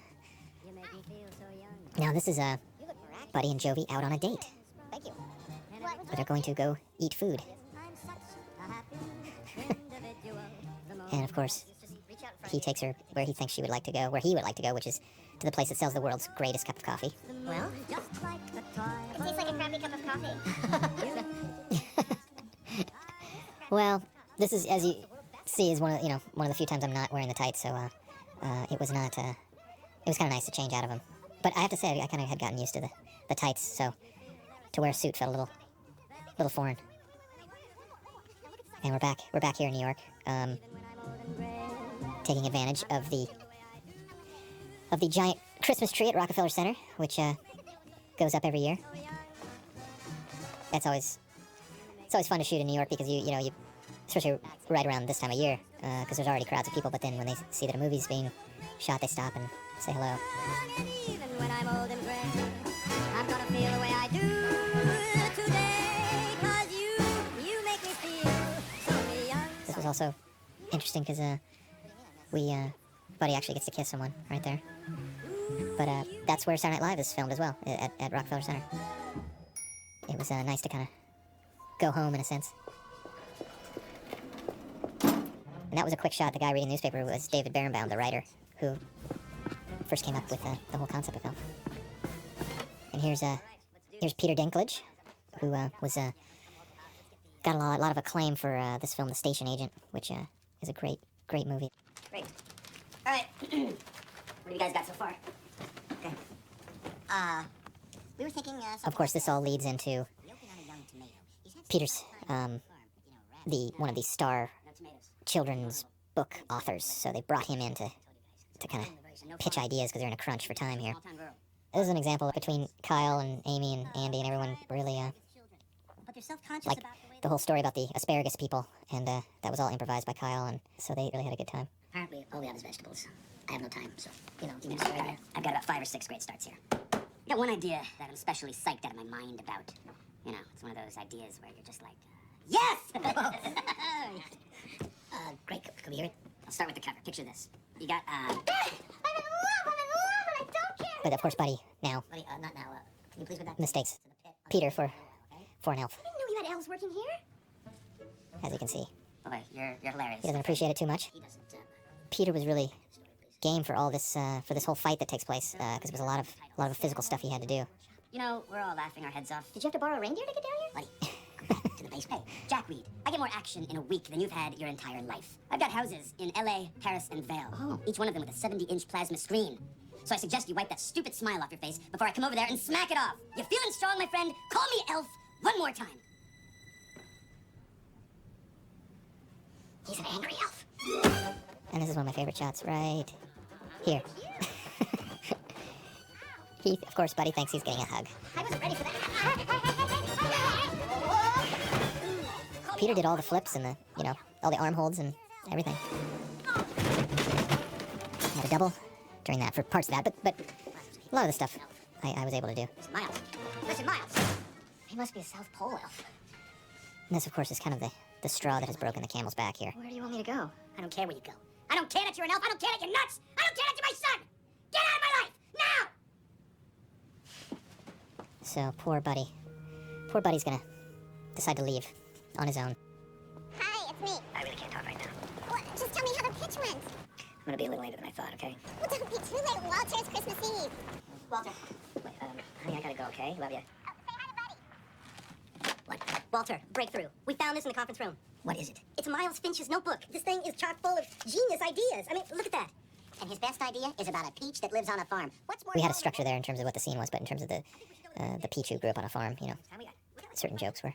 You make me feel so young. Now this is Buddy and Jovi out on a date. Thank you. But they're going to go eat food. I'm such a happy individual. And of course, he takes her where he thinks she would like to go, where he would like to go, which is to the place that sells the world's greatest cup of coffee. Well, just like a toy. It tastes like a crappy cup of coffee. Well, this is, as you see, is one of the few times I'm not wearing the tights, so it was not it was kind of nice to change out of them. But I have to say, I kind of had gotten used to the tights, so to wear a suit felt a little foreign. And we're back here in New York, taking advantage of the giant Christmas tree at Rockefeller Center, which goes up every year. It's always fun to shoot in New York because you especially right around this time of year, because there's already crowds of people. But then when they see that a movie's being shot, they stop and say hello. Even when I'm old and gray, I'm gonna feel the way I do today. 'Cause you make me feel so young. This was also interesting because Buddy actually gets to kiss someone right there. But that's where Saturday Night Live is filmed as well, at Rockefeller Center. It was nice to kind of go home in a sense. And that was a quick shot. The guy reading the newspaper was David Berenbaum, the writer, who first came up with the whole concept of film. And here's Peter Dinklage, who was got a lot of acclaim for this film, The Station Agent, which is a great movie. right. What have you guys got so far? Okay. We were thinking. Of course, this all leads into Peter's, one of the star children's book authors. So they brought him in to kind of pitch ideas because they're in a crunch for time here. This is an example between Kyle and Amy and Andy and everyone really, like the whole story about the asparagus people, and that was all improvised by Kyle, and so they really had a good time. Apparently, all we have is vegetables. I have no time, so, you know, I've got about 5 or 6 great starts here. I got one idea that I'm especially psyched out of my mind about. You know, it's one of those ideas where you're just like, yes! Great. Can we hear it? I'll start with the cover. Picture this. You got, I'm in love, and I don't care. But of course, Buddy now Buddy, not now. Can you please put that? mistakes Peter for an elf, I didn't know you had elves working here. as you can see. Boy, you're hilarious. He doesn't appreciate it too much. He doesn't, Peter was really game for all this, for this whole fight that takes place, because it was a lot of physical stuff he had to do. You know, we're all laughing our heads off. Did you have to borrow a reindeer to get down here? Buddy, go back to the base. Hey, Jack Reed, I get more action in a week than you've had your entire life. I've got houses in LA, Paris, and Vail. Each one of them with a 70-inch plasma screen. So I suggest you wipe that stupid smile off your face before I come over there and smack it off. You feeling strong, my friend? Call me Elf one more time. He's an angry elf. And this is one of my favorite shots, right here. He, of course, Buddy thinks he's getting a hug. I wasn't ready for that. Peter did all the flips and all the arm holds and everything. Had a double during that for parts of that, but a lot of the stuff I was able to do. Miles. Listen, Miles. He must be a South Pole elf. And this, of course, is kind of the straw that has broken the camel's back here. Where do you want me to go? I don't care where you go. I don't care that you're an elf. I don't care that you're nuts. I don't care that you're my son. Get out of my life, now! So, poor Buddy's gonna decide to leave on his own. Hi, it's me. I really can't talk right now. What? Just tell me how the pitch went. I'm gonna be a little later than I thought, okay? Well, don't be too late. Walter, it's Christmas Eve. Walter. Wait, honey, I gotta go, okay? Love you. Oh, say hi to Buddy. What? Walter, breakthrough. We found this in the conference room. What is it? It's Miles Finch's notebook. This thing is chock full of genius ideas. I mean, look at that. And his best idea is about a peach that lives on a farm. What's more? We had a structure there in terms of what the scene was, but in terms of the Peach who grew up on a farm, certain jokes were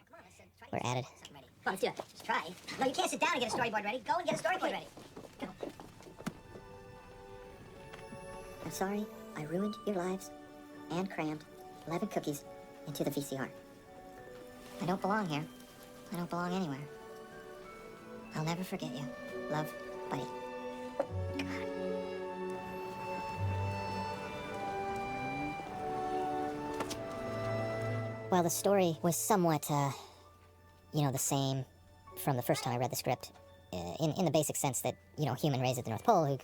added. Come on, let's do it. Just try. No, you can't sit down and get a storyboard ready. Go and get a storyboard ready. Go. I'm sorry I ruined your lives and crammed 11 cookies into the VCR. I don't belong here. I don't belong anywhere. I'll never forget you. Love, Buddy. Well, the story was somewhat, the same from the first time I read the script, in the basic sense that, human raised at the North Pole who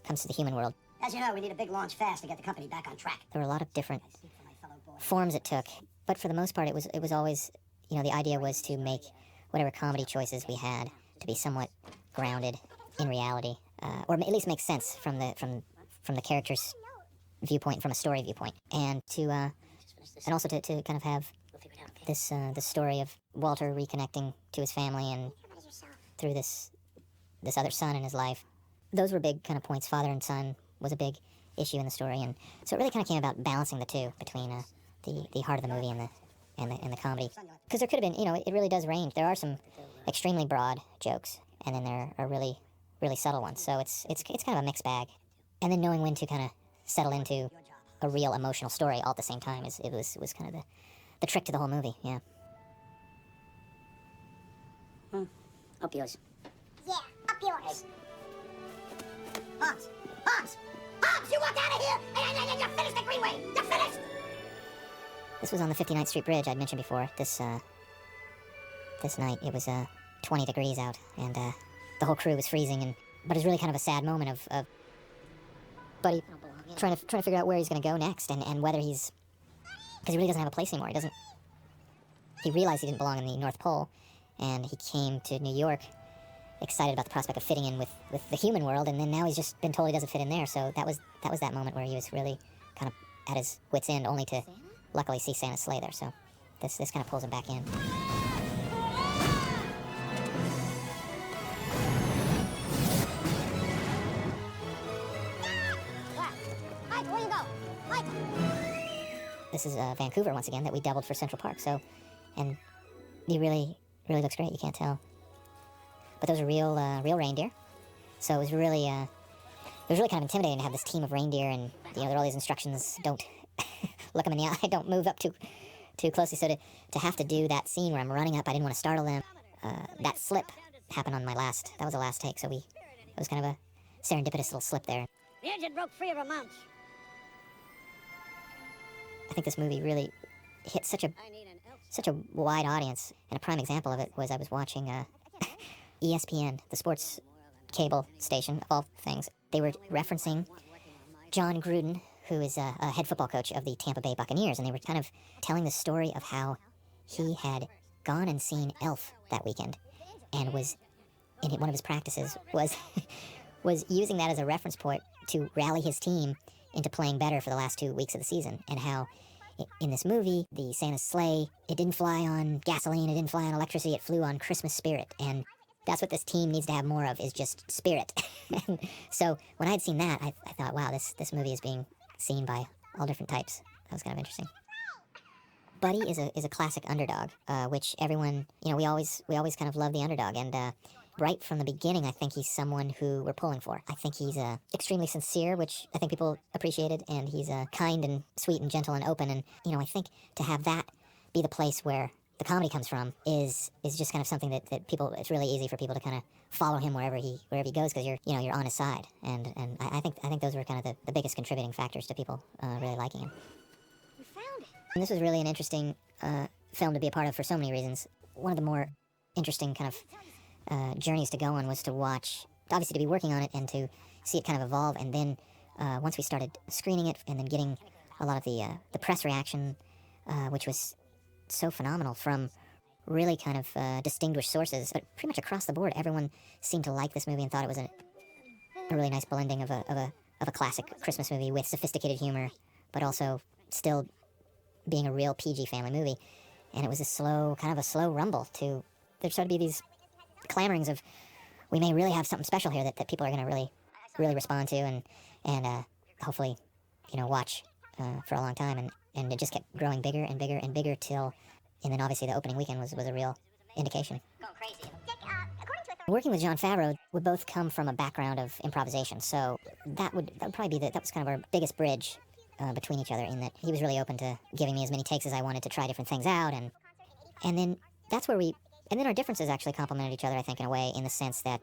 comes to the human world. As you know, we need a big launch fast to get the company back on track. There were a lot of different forms it took, but for the most part, it was always, the idea was to make whatever comedy choices we had to be somewhat grounded in reality, or at least make sense from the character's viewpoint, from a story viewpoint, and also to kind of have this story of Walter reconnecting to his family and through this other son in his life. Those were big kind of points. Father and son was a big issue in the story, and so it really kind of came about balancing the two between the heart of the movie and the comedy. Because there could have been, it really does range. There are some extremely broad jokes, and then there are really, really subtle ones. So it's kind of a mixed bag. And then knowing when to kind of settle into a real emotional story all at the same time was kind of the trick to the whole movie. Yeah. Up yours. Yeah, up yours. Hobbs! Hobbs! Hobbs! You walked out of here! And you finished the Greenway! You finished! This was on the 59th Street Bridge I'd mentioned before. This night it was 20 degrees out, and the whole crew was freezing. But it was really kind of a sad moment of Buddy trying to figure out where he's going to go next, and whether because he really doesn't have a place anymore. He realized he didn't belong in the North Pole, and he came to New York excited about the prospect of fitting in with the human world, and then now he's just been told he doesn't fit in there. So that was that moment where he was really kind of at his wit's end, only to luckily see Santa's sleigh there. So this kind of pulls him back in. Michael, where you go? Michael! This is Vancouver once again that we doubled for Central Park. So, and he really looks great. You can't tell, but those are real reindeer. So it was really kind of intimidating to have this team of reindeer, and there are all these instructions: don't look them in the eye, don't move up too closely. So to have to do that scene where I'm running up, I didn't want to startle them. That slip happened on that was the last take. So it was kind of a serendipitous little slip there. The engine broke free of her mounts. I think this movie really hit such a wide audience, and a prime example of it was I was watching ESPN, the sports cable station of all things. They were referencing John Gruden, who is a head football coach of the Tampa Bay Buccaneers, and they were kind of telling the story of how he had gone and seen Elf that weekend, and was in one of his practices was using that as a reference point to rally his team into playing better for the last 2 weeks of the season, and how in this movie, the Santa's sleigh, it didn't fly on gasoline, it didn't fly on electricity, it flew on Christmas spirit, and that's what this team needs to have more of, is just spirit. And so when I had seen that, I thought, wow, this movie is being seen by all different types. That was kind of interesting. Buddy is a classic underdog, which everyone, we always kind of love the underdog, and right from the beginning, I think he's someone who we're pulling for. I think he's extremely sincere, which I think people appreciated, and he's kind and sweet and gentle and open, and I think to have that be the place where the comedy comes from is just kind of something that people, it's really easy for people to kind of follow him wherever he goes, because you're on his side, and I think those were kind of the biggest contributing factors to people really liking him. You found it. And this was really an interesting film to be a part of for so many reasons. One of the more interesting kind of journeys to go on was to watch, obviously to be working on it and to see it kind of evolve, and then once we started screening it and then getting a lot of the press reaction, which was so phenomenal from really kind of distinguished sources, but pretty much across the board, everyone seemed to like this movie and thought it was a really nice blending of a classic Christmas movie with sophisticated humor, but also still being a real PG family movie. And it was kind of a slow rumble to, there started to be these clamorings of, we may really have something special here that people are going to really respond to and hopefully, watch for a long time. And it just kept growing bigger and bigger and bigger and then obviously the opening weekend was a real indication. Working with Jon Favreau would both come from a background of improvisation, so that would probably be that was kind of our biggest bridge between each other, in that he was really open to giving me as many takes as I wanted to try different things out, and then that's where and then our differences actually complemented each other, I think, in a way, in the sense that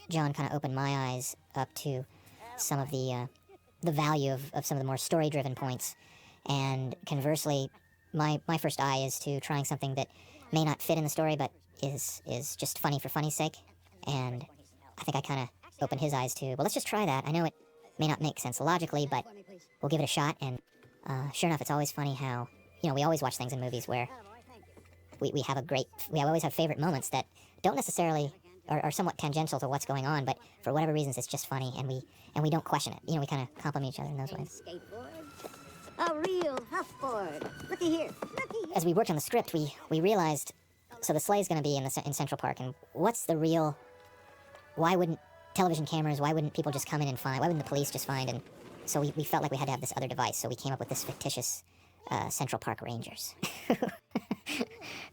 Jon kind of opened my eyes up to some of the value of some of the more story-driven points, and conversely, my first eye is to trying something that may not fit in the story, but is just funny for funny's sake, and I think I kind of opened his eyes to, well, let's just try that. I know it may not make sense logically, but we'll give it a shot, and sure enough, it's always funny how, we always watch things in movies where we always have favorite moments that don't necessarily, are somewhat tangential to what's going on, but for whatever reasons, it's just funny, and we don't question it. We kind of compliment each other in those ways. A real huffboard. Looky here. As we worked on the script, we realized, so the sleigh's going to be in Central Park, and what's the real, why wouldn't television cameras, why wouldn't people just come in and find, why wouldn't the police just find, and so we felt like we had to have this other device, so we came up with this fictitious Central Park Rangers,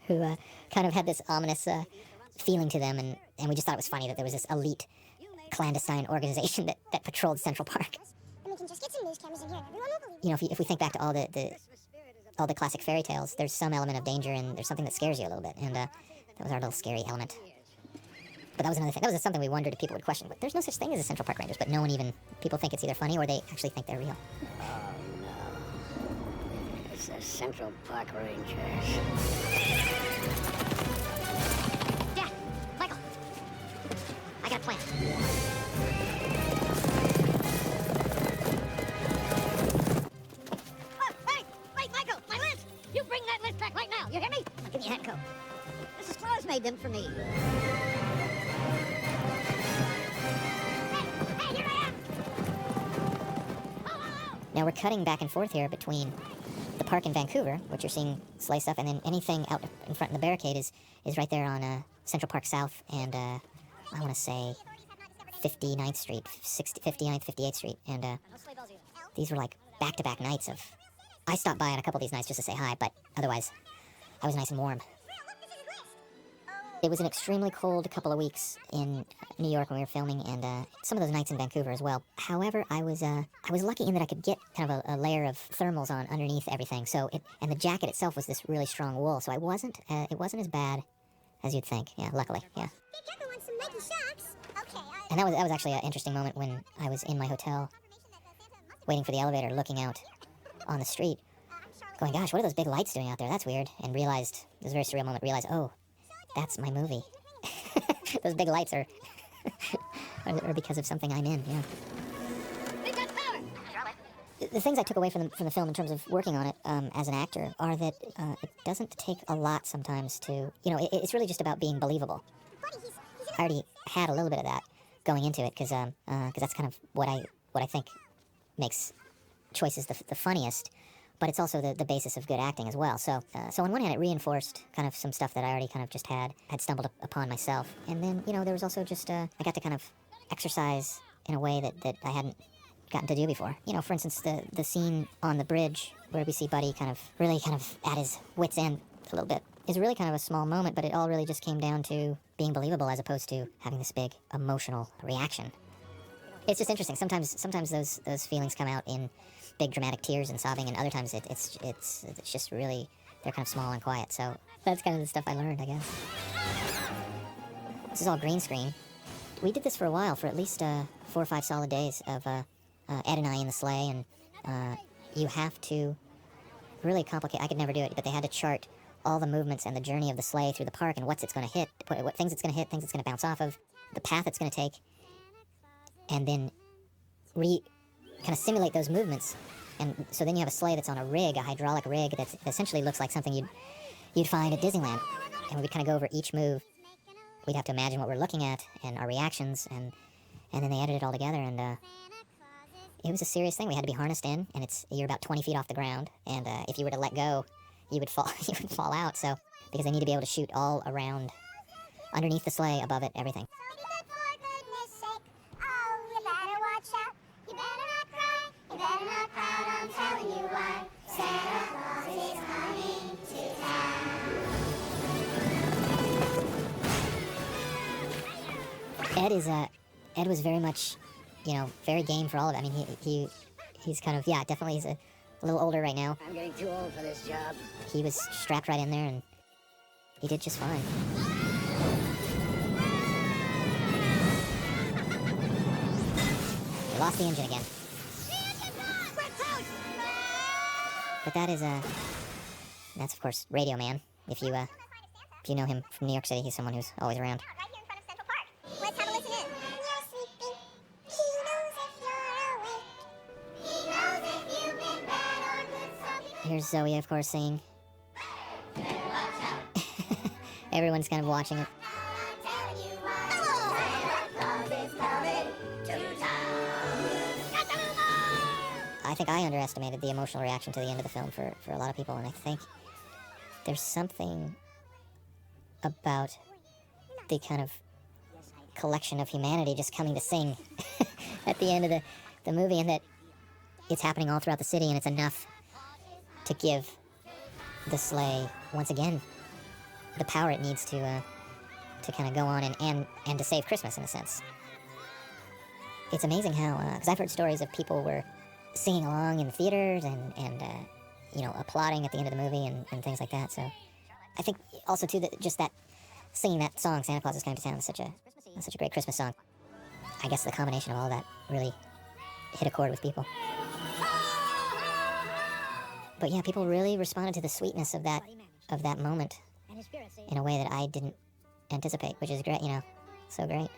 who kind of had this ominous feeling to them, and we just thought it was funny that there was this elite clandestine organization that patrolled Central Park. And we can just get some news cameras in here and everyone will believe. If we think back to all the classic fairy tales, there's some element of danger and there's something that scares you a little bit, and that was our little scary element. But that was another thing. That was something we wondered if people would question. But there's no such thing as a Central Park Rangers, but people think it's either funny or they actually think they're real. Oh, no. It's the Central Park Rangers. Dad! Michael! I got a plan. Wait, Michael! My list! You bring that list back right now! You hear me? Now give me a hat and coat. Mrs. Claus made them for me. Hey, here I am! Now we're cutting back and forth here between the park in Vancouver, which you're seeing sleigh stuff, and then anything out in front in the barricade is right there on Central Park South and I want to say 59th Street, 59th, 58th Street, and these were like back-to-back nights of... I stopped by on a couple of these nights just to say hi, but otherwise, I was nice and warm. It was an extremely cold couple of weeks in New York when we were filming, and some of those nights in Vancouver as well. However, I was lucky in that I could get kind of a layer of thermals on underneath everything. And the jacket itself was this really strong wool, so it wasn't as bad as you'd think. Yeah, luckily, yeah. And that was actually an interesting moment when I was in my hotel, waiting for the elevator, looking out on the street, going, "Gosh, what are those big lights doing out there? That's weird." And realized, it was a very surreal moment. Realized, oh, that's my movie. Those big lights are because of something I'm in, yeah. The things I took away from the film in terms of working on it as an actor are that it doesn't take a lot sometimes to, it's really just about being believable. I already had a little bit of that going into it because that's kind of what I think makes choices the funniest. But it's also the basis of good acting as well. So on one hand, it reinforced kind of some stuff that I already kind of just had stumbled upon myself. And then, there was also just, I got to kind of exercise in a way that I hadn't gotten to do before. For instance, the scene on the bridge where we see Buddy kind of at his wit's end a little bit is really kind of a small moment, but it all really just came down to being believable as opposed to having this big emotional reaction. It's just interesting. Sometimes those feelings come out in big dramatic tears and sobbing, and other times it's just really, they're kind of small and quiet. So that's kind of the stuff I learned, I guess. This is all green screen. We did this for a while, for at least 4 or 5 solid days of Ed and I in the sleigh, and you have to really complicate. I could never do it, but they had to chart all the movements and the journey of the sleigh through the park and what's it's going to hit, what things it's going to hit, things it's going to bounce off of, the path it's going to take, and then kind of simulate those movements. And so then you have a sleigh that's on a rig, a hydraulic rig, that essentially looks like something you'd find at Disneyland. And we'd kind of go over each move. We'd have to imagine what we're looking at and our reactions, and then they edited it all together, and it was a serious thing. We had to be harnessed in, and you're about 20 feet off the ground, and if you were to let go, you would fall out. So because they need to be able to shoot all around, underneath the sleigh, above it, everything. Ed was very much, very game for all of it. I mean, he's kind of, definitely he's a little older right now. I'm getting too old for this job. He was strapped right in there, and he did just fine. We lost the engine again. But that's of course Radio Man. If you know him from New York City, he's someone who's always around. Right here in front of Central Park. Let's have a listen in. When you're sleeping, he knows if you're awake. He knows if you've been bad or good, so Here's Zoe, of course, singing. Everyone's kind of watching it. I think I underestimated the emotional reaction to the end of the film for a lot of people, and I think there's something about the kind of collection of humanity just coming to sing at the end of the movie, and that it's happening all throughout the city, and it's enough to give the sleigh, once again, the power it needs to kind of go on and to save Christmas, in a sense. It's amazing how, because I've heard stories of people were singing along in the theaters and applauding at the end of the movie and things like that. So I think also too that just that singing that song, Santa Claus is Coming to Town, is such a great Christmas song. I guess the combination of all that really hit a chord with people. But yeah, people really responded to the sweetness of that moment in a way that I didn't anticipate, which is great, so great.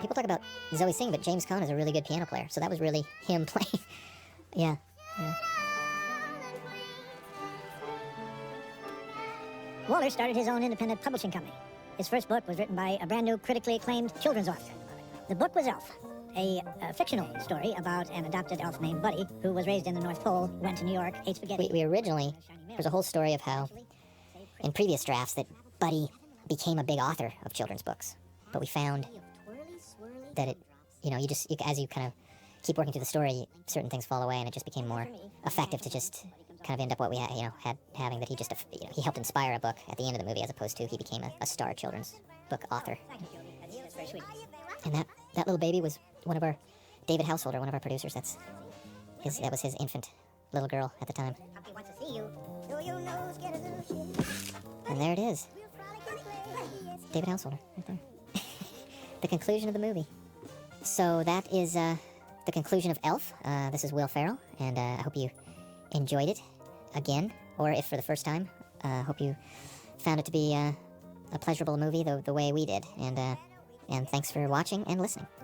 People talk about Zoe singing, but James Caan is a really good piano player, so that was really him playing. Yeah. Walter started his own independent publishing company. His first book was written by a brand new, critically acclaimed children's author. The book was Elf, a fictional story about an adopted elf named Buddy, who was raised in the North Pole, went to New York, ate spaghetti. We originally, there's a whole story of how, in previous drafts, that Buddy became a big author of children's books. But we found that as you kind of keep working through the story, certain things fall away, and it just became more effective to just kind of end up what we having that he just he helped inspire a book at the end of the movie as opposed to he became a star children's book author. That's very sweet. And that little baby was one of our David Householder, one of our producers. That was his infant little girl at the time. Puppy wants to see you. Do you know scared of little shit? And there it is. David Householder, right there. The conclusion of the movie. So that is the conclusion of Elf. This is Will Ferrell, and I hope you enjoyed it again, or if for the first time. Hope you found it to be a pleasurable movie the way we did. And thanks for watching and listening.